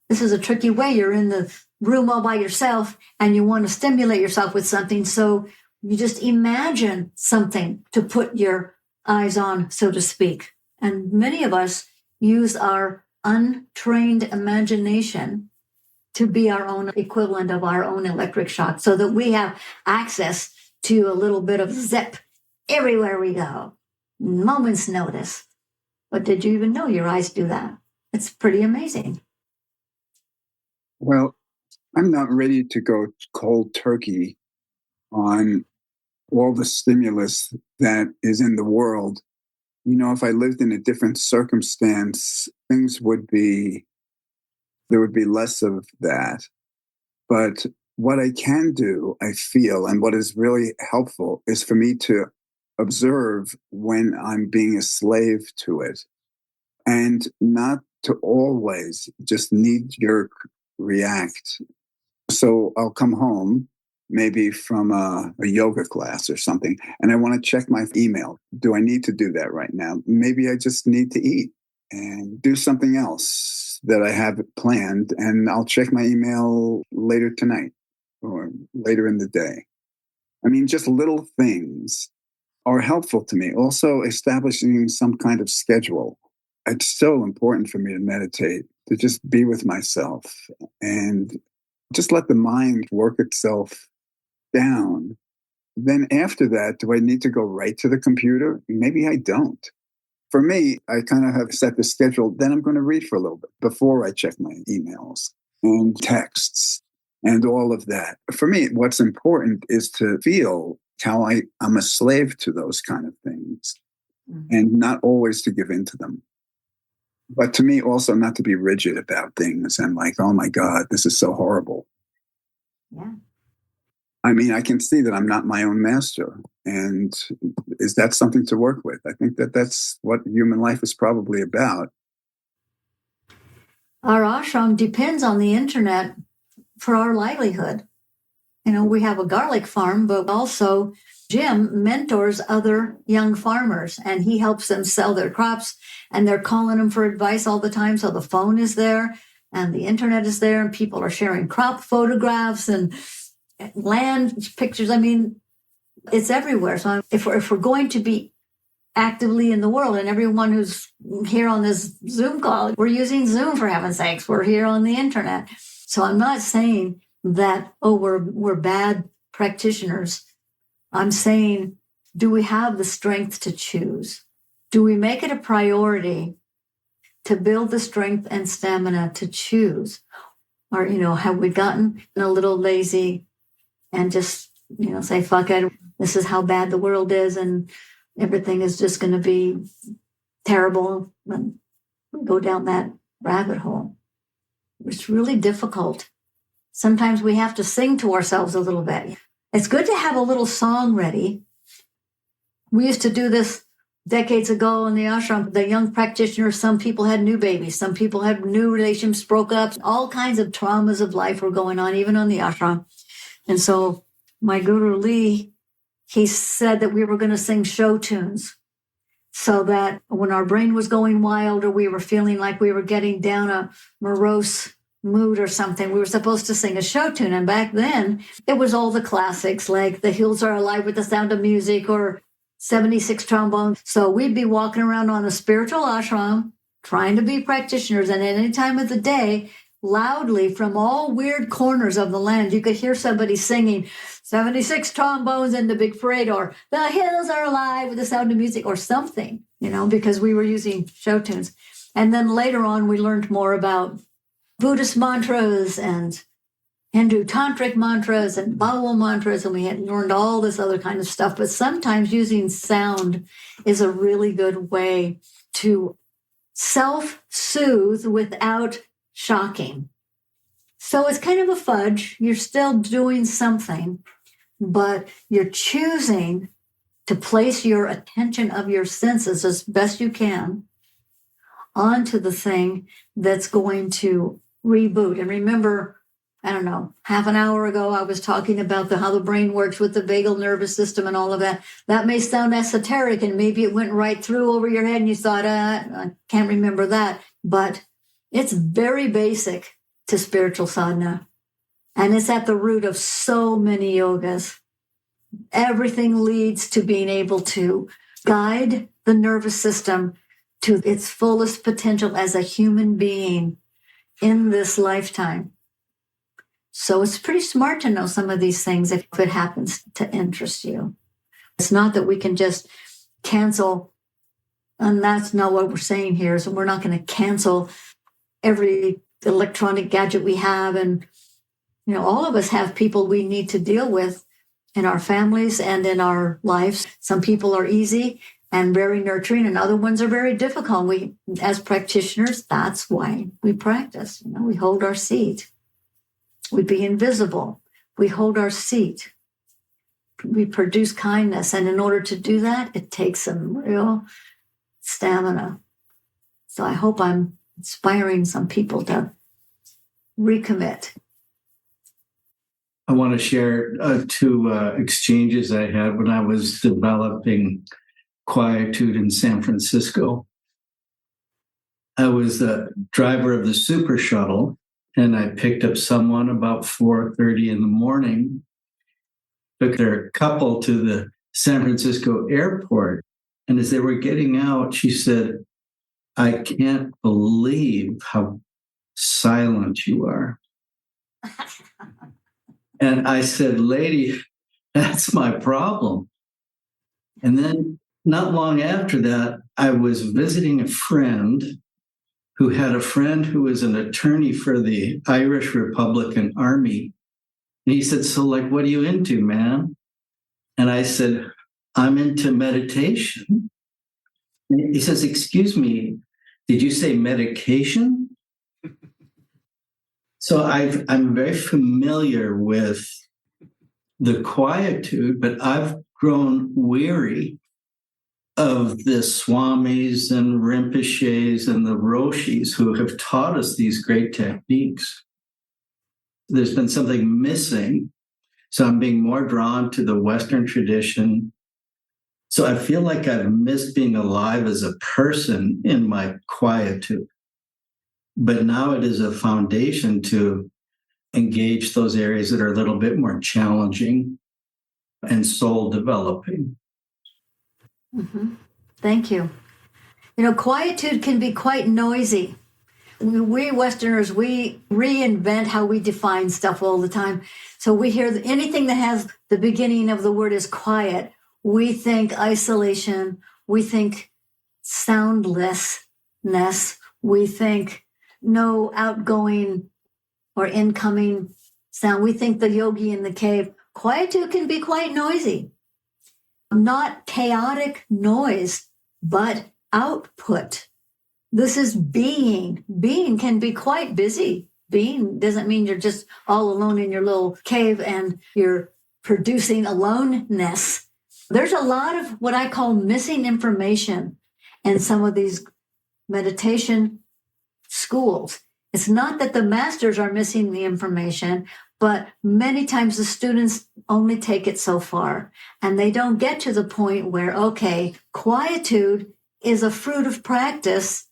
This is a tricky way. You're in the room all by yourself and you want to stimulate yourself with something. So you just imagine something to put your eyes on, so to speak. And many of us use our untrained imagination to be our own equivalent of our own electric shock so that we have access to a little bit of zip everywhere we go. Moment's notice. But did you even know your eyes do that? It's pretty amazing. Well, I'm not ready to go cold turkey on all the stimulus that is in the world. If I lived in a different circumstance, there would be less of that. But what I can do, I feel, and what is really helpful is for me to observe when I'm being a slave to it and not to always just knee-jerk react. So I'll come home, maybe from a yoga class or something, and I want to check my email. Do I need to do that right now? Maybe I just need to eat and do something else that I have planned, and I'll check my email later tonight or later in the day. Just little things are helpful to me. Also, establishing some kind of schedule. It's so important for me to meditate, to just be with myself and just let the mind work itself down. Then after that, do I need to go right to the computer? Maybe I don't. For me, I kind of have set the schedule. Then I'm going to read for a little bit before I check my emails and texts and all of that. For me, what's important is to feel how I'm a slave to those kind of things and not always to give in to them. But to me, also not to be rigid about things and like, oh my God, this is so horrible. Yeah. I can see that I'm not my own master. And is that something to work with? I think that's what human life is probably about. Our ashram depends on the internet for our livelihood. We have a garlic farm, but also Jim mentors other young farmers and he helps them sell their crops and they're calling him for advice all the time. So the phone is there and the internet is there and people are sharing crop photographs and land pictures. It's everywhere. So if we're going to be actively in the world, and everyone who's here on this Zoom call, we're using Zoom for heaven's sakes. We're here on the internet. So I'm not saying that, we're bad practitioners. I'm saying, do we have the strength to choose? Do we make it a priority to build the strength and stamina to choose? Or, have we gotten a little lazy and just, say, fuck it, this is how bad the world is and everything is just going to be terrible, and go down that rabbit hole? It's really difficult. Sometimes we have to sing to ourselves a little bit. It's good to have a little song ready. We used to do this decades ago in the ashram. The young practitioners, some people had new babies, some people had new relationships broke up, all kinds of traumas of life were going on, even on the ashram. And so my guru Lee, he said that we were going to sing show tunes so that when our brain was going wild or we were feeling like we were getting down a morose mood or something, we were supposed to sing a show tune. And back then, it was all the classics like The Hills Are Alive with the Sound of Music or 76 Trombones. So we'd be walking around on a spiritual ashram trying to be practitioners. And at any time of the day, loudly from all weird corners of the land, you could hear somebody singing 76 trombones in the big parade, or The Hills Are Alive with the Sound of Music, or something, because we were using show tunes. And then later on, we learned more about Buddhist mantras and Hindu tantric mantras and vowel mantras, and we had learned all this other kind of stuff. But sometimes using sound is a really good way to self-soothe without shocking. So it's kind of a fudge. You're still doing something, but you're choosing to place your attention of your senses as best you can onto the thing that's going to reboot. And remember, I don't know, half an hour ago, I was talking about how the brain works with the vagal nervous system and all of that. That may sound esoteric, and maybe it went right through over your head and you thought, I can't remember that. But it's very basic to spiritual sadhana. And it's at the root of so many yogas. Everything leads to being able to guide the nervous system to its fullest potential as a human being in this lifetime. So it's pretty smart to know some of these things if it happens to interest you. It's not that we can just cancel, and that's not what we're saying here, is we're not going to cancel every electronic gadget we have. And, all of us have people we need to deal with in our families and in our lives. Some people are easy and very nurturing, and other ones are very difficult. We, as practitioners, that's why we practice. We hold our seat. We be invisible. We hold our seat. We produce kindness. And in order to do that, it takes some real stamina. So I hope I'm inspiring some people to recommit. I want to share two exchanges I had when I was developing Quietude in San Francisco. I was the driver of the super shuttle, and I picked up someone about 4:30 in the morning, took their couple to the San Francisco airport. And as they were getting out, she said, "I can't believe how silent you are." And I said, "Lady, that's my problem." And then not long after that, I was visiting a friend who had a friend who was an attorney for the Irish Republican Army. And he said, "So, what are you into, man?" And I said, "I'm into meditation." And he says, "Excuse me, did you say medication?" So I'm very familiar with the quietude, but I've grown weary of the swamis and rinpoches and the roshis who have taught us these great techniques. There's been something missing. So I'm being more drawn to the Western tradition. So I feel like I've missed being alive as a person in my quietude. But now it is a foundation to engage those areas that are a little bit more challenging and soul developing. Mm-hmm. Thank you. Quietude can be quite noisy. We Westerners, we reinvent how we define stuff all the time. So we hear anything that has the beginning of the word is quiet. We think isolation. We think soundlessness. We think no outgoing or incoming sound. We think the yogi in the cave. Quietude can be quite noisy. Not chaotic noise, but output. This is being. Being can be quite busy. Being doesn't mean you're just all alone in your little cave and you're producing aloneness. There's a lot of what I call missing information in some of these meditation schools. It's not that the masters are missing the information, but many times the students only take it so far, and they don't get to the point where, okay, quietude is a fruit of practice,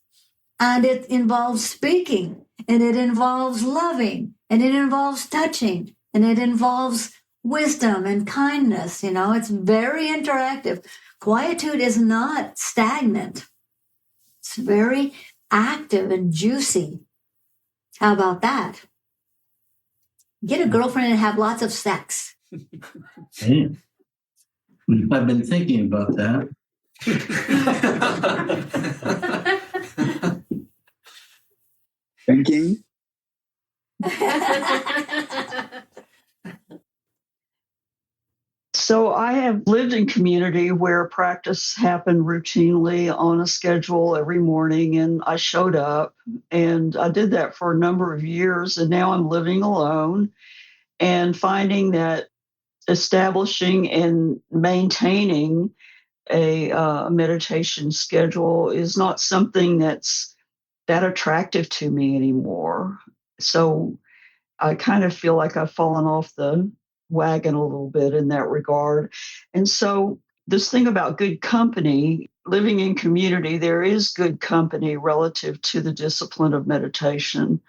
and it involves speaking, and it involves loving, and it involves touching, and it involves wisdom and kindness. It's very interactive. Quietude is not stagnant. It's very active and juicy. How about that? Get a girlfriend and have lots of sex. I've been thinking about that. Thinking? So I have lived in community where practice happened routinely on a schedule every morning, and I showed up, and I did that for a number of years, and now I'm living alone and finding that establishing and maintaining a meditation schedule is not something that's that attractive to me anymore. So I kind of feel like I've fallen off the wagon a little bit in that regard. And so this thing about good company, living in community, there is good company relative to the discipline of meditation.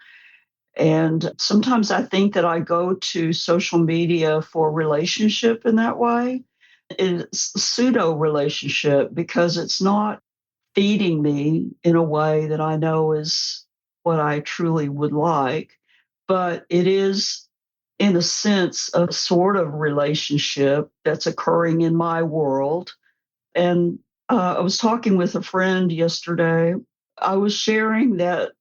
And sometimes I think that I go to social media for relationship in that way. It's pseudo relationship because it's not feeding me in a way that I know is what I truly would like, but it is in a sense a sort of relationship that's occurring in my world. And I was talking with a friend yesterday. I was sharing that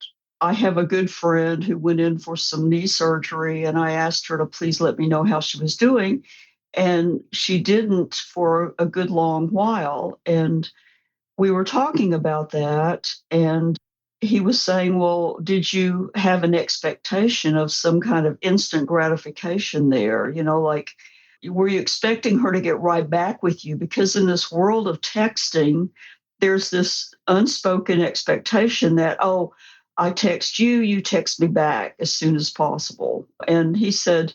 I have a good friend who went in for some knee surgery, and I asked her to please let me know how she was doing. And she didn't for a good long while. And we were talking about that, and he was saying, well, did you have an expectation of some kind of instant gratification there? Like, were you expecting her to get right back with you? Because in this world of texting, there's this unspoken expectation that, oh, I text you, you text me back as soon as possible. And he said,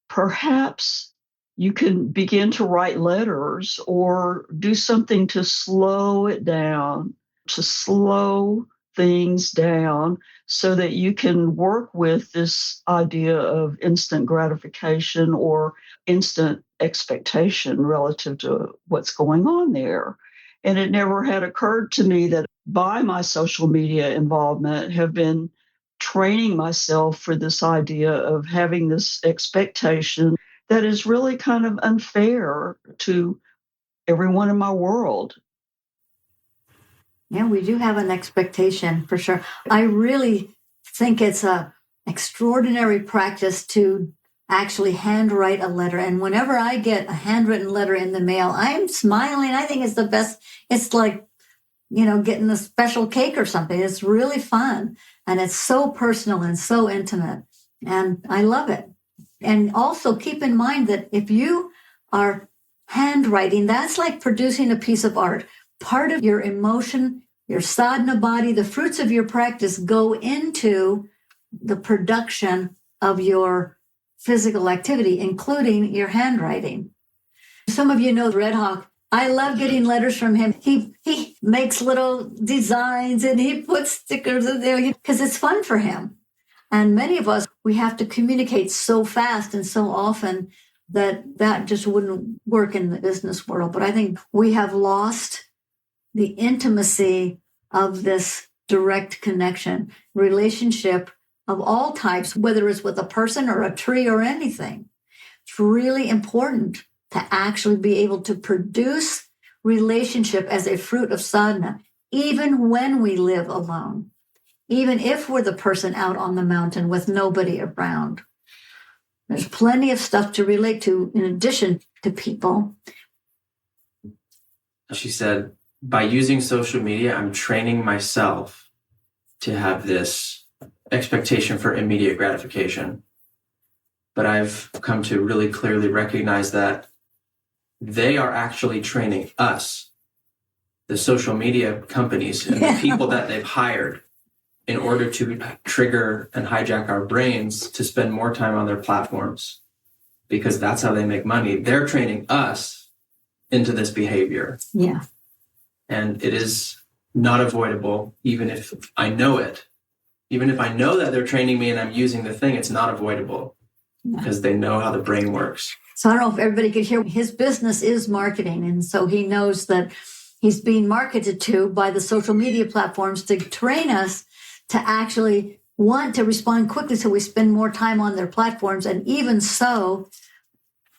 perhaps you can begin to write letters or do something to slow it down, to slow things down so that you can work with this idea of instant gratification or instant expectation relative to what's going on there. And it never had occurred to me that by my social media involvement have been training myself for this idea of having this expectation that is really kind of unfair to everyone in my world. Yeah, we do have an expectation for sure. I really think it's a extraordinary practice to actually handwrite a letter. And whenever I get a handwritten letter in the mail, I'm smiling. I think it's the best. It's like, getting a special cake or something. It's really fun. And it's so personal and so intimate. And I love it. And also keep in mind that if you are handwriting, that's like producing a piece of art. Part of your emotion, your sadhana body, the fruits of your practice go into the production of your physical activity, including your handwriting. Some of you know Red Hawk. I love getting letters from him. He makes little designs and he puts stickers in there because it's fun for him. And many of us, we have to communicate so fast and so often that just wouldn't work in the business world. But I think we have lost the intimacy of this direct connection, relationship of all types, whether it's with a person or a tree or anything. It's really important to actually be able to produce relationship as a fruit of sadhana, even when we live alone, even if we're the person out on the mountain with nobody around. There's plenty of stuff to relate to in addition to people. She said, by using social media, I'm training myself to have this expectation for immediate gratification. But I've come to really clearly recognize that they are actually training us, the social media companies and the people that they've hired, in order to trigger and hijack our brains to spend more time on their platforms, because that's how they make money. They're training us into this behavior. Yeah. And it is not avoidable, even if I know it. Even if I know that they're training me and I'm using the thing, it's not avoidable because they know how the brain works. So I don't know if everybody could hear, his business is marketing. And so he knows that he's being marketed to by the social media platforms to train us to actually want to respond quickly so we spend more time on their platforms. And even so,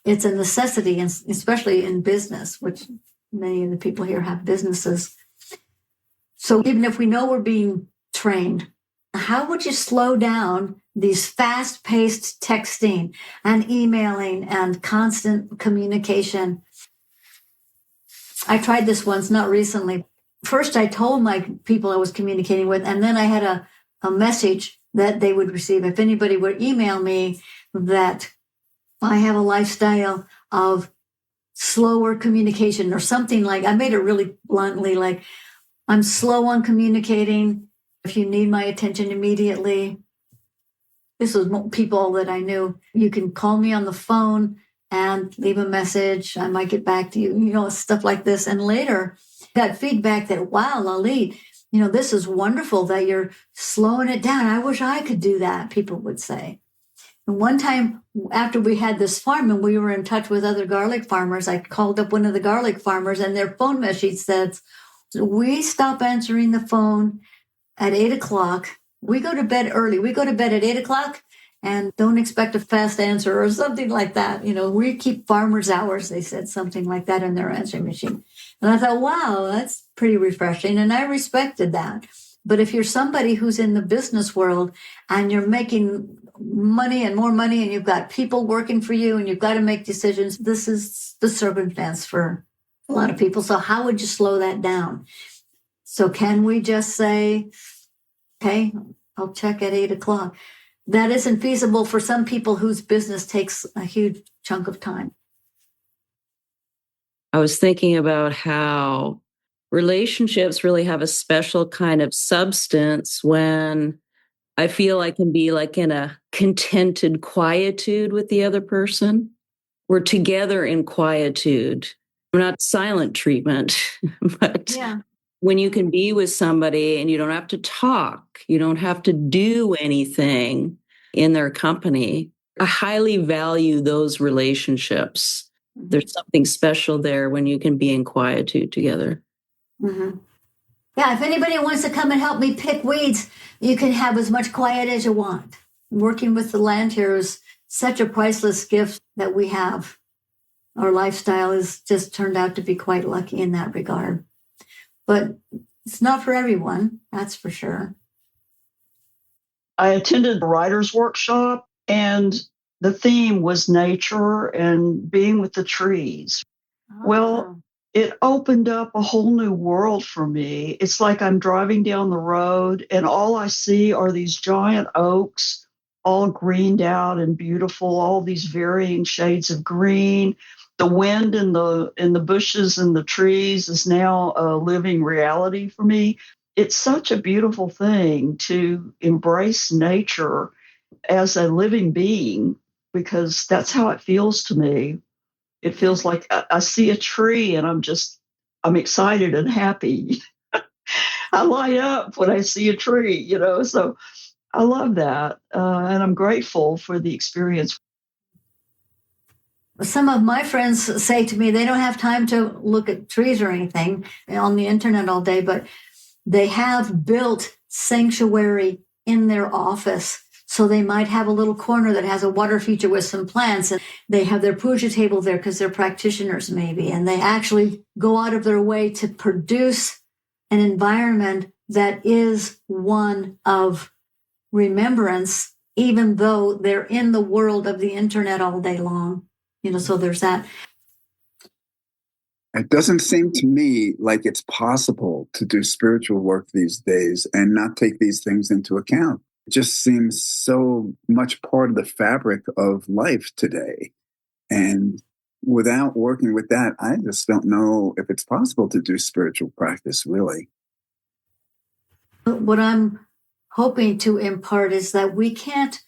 it's a necessity, and especially in business, which many of the people here have businesses. So even if we know we're being trained, how would you slow down these fast-paced texting and emailing and constant communication? I tried this once, not recently. First, I told my people I was communicating with, and then I had a message that they would receive. If anybody would email me that I have a lifestyle of slower communication or something, like, I made it really bluntly, like, I'm slow on communicating. If you need my attention immediately, this was people that I knew. You can call me on the phone and leave a message. I might get back to you, stuff like this. And later got feedback that, wow, Lalitha, this is wonderful that you're slowing it down. I wish I could do that, people would say. And one time after we had this farm and we were in touch with other garlic farmers, I called up one of the garlic farmers and their phone message said, we stop answering the phone at 8:00. We go to bed early. We go to bed at 8:00 and don't expect a fast answer or something like that. We keep farmers' hours. They said something like that in their answering machine. And I thought, wow, that's pretty refreshing. And I respected that. But if you're somebody who's in the business world and you're making money and more money and you've got people working for you and you've got to make decisions, this is the circumstance for a lot of people. So how would you slow that down? So can we just say, okay, I'll check at 8:00? That isn't feasible for some people whose business takes a huge chunk of time. I was thinking about how relationships really have a special kind of substance when I feel I can be like in a contented quietude with the other person. We're together in quietude. Not silent treatment, but Yeah. when you can be with somebody and you don't have to talk, you don't have to do anything in their company. I highly value those relationships. Mm-hmm. There's something special there when you can be in quietude together. Mm-hmm. Yeah, if anybody wants to come and help me pick weeds, you can have as much quiet as you want. Working with the land here is such a priceless gift that we have. Our lifestyle has just turned out to be quite lucky in that regard. But it's not for everyone, that's for sure. I attended a writer's workshop, and the theme was nature and being with the trees. Well, it opened up a whole new world for me. It's like I'm driving down the road and all I see are these giant oaks, all greened out and beautiful, all these varying shades of green. The wind in the bushes and the trees is now a living reality for me. It's such a beautiful thing to embrace nature as a living being, because that's how it feels to me. It feels like I see a tree and I'm excited and happy. I light up when I see a tree, so I love that. And I'm grateful for the experience. Some of my friends say to me they don't have time to look at trees or anything on the internet all day, but they have built sanctuary in their office. So they might have a little corner that has a water feature with some plants, and they have their puja table there because they're practitioners maybe, and they actually go out of their way to produce an environment that is one of remembrance, even though they're in the world of the internet all day long. So there's that. It doesn't seem to me like it's possible to do spiritual work these days and not take these things into account. It just seems so much part of the fabric of life today. And without working with that, I just don't know if it's possible to do spiritual practice, really. What I'm hoping to impart is that we can't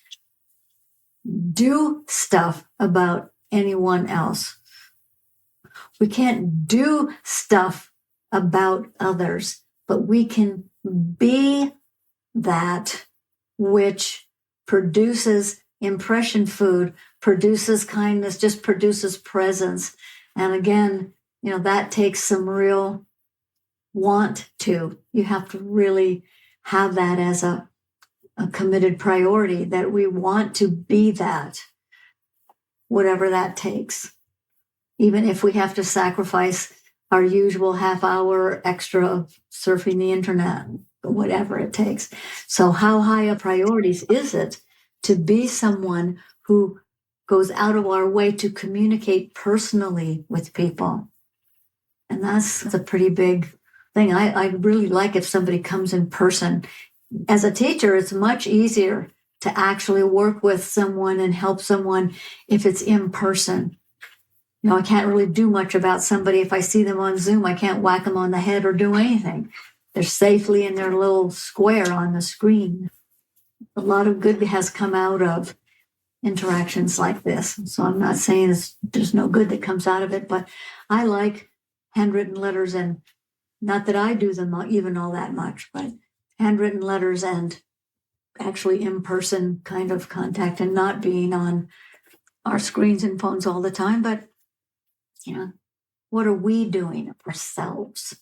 do stuff about anyone else. We can't do stuff about others, but we can be that which produces impression food, produces kindness, just produces presence. And again, that takes some real want to. You have to really have that as a committed priority, that we want to be that, whatever that takes. Even if we have to sacrifice our usual half hour extra of surfing the internet, whatever it takes. So how high a priority is it to be someone who goes out of our way to communicate personally with people? And that's a pretty big thing. I really like if somebody comes in person. As a teacher, it's much easier to actually work with someone and help someone if it's in person. I can't really do much about somebody if I see them on Zoom. I can't whack them on the head or do anything. They're safely in their little square on the screen. A lot of good has come out of interactions like this. So I'm not saying there's no good that comes out of it, but I like handwritten letters, and not that I do them even all that much, but handwritten letters and actually in-person kind of contact, and not being on our screens and phones all the time. But what are we doing ourselves?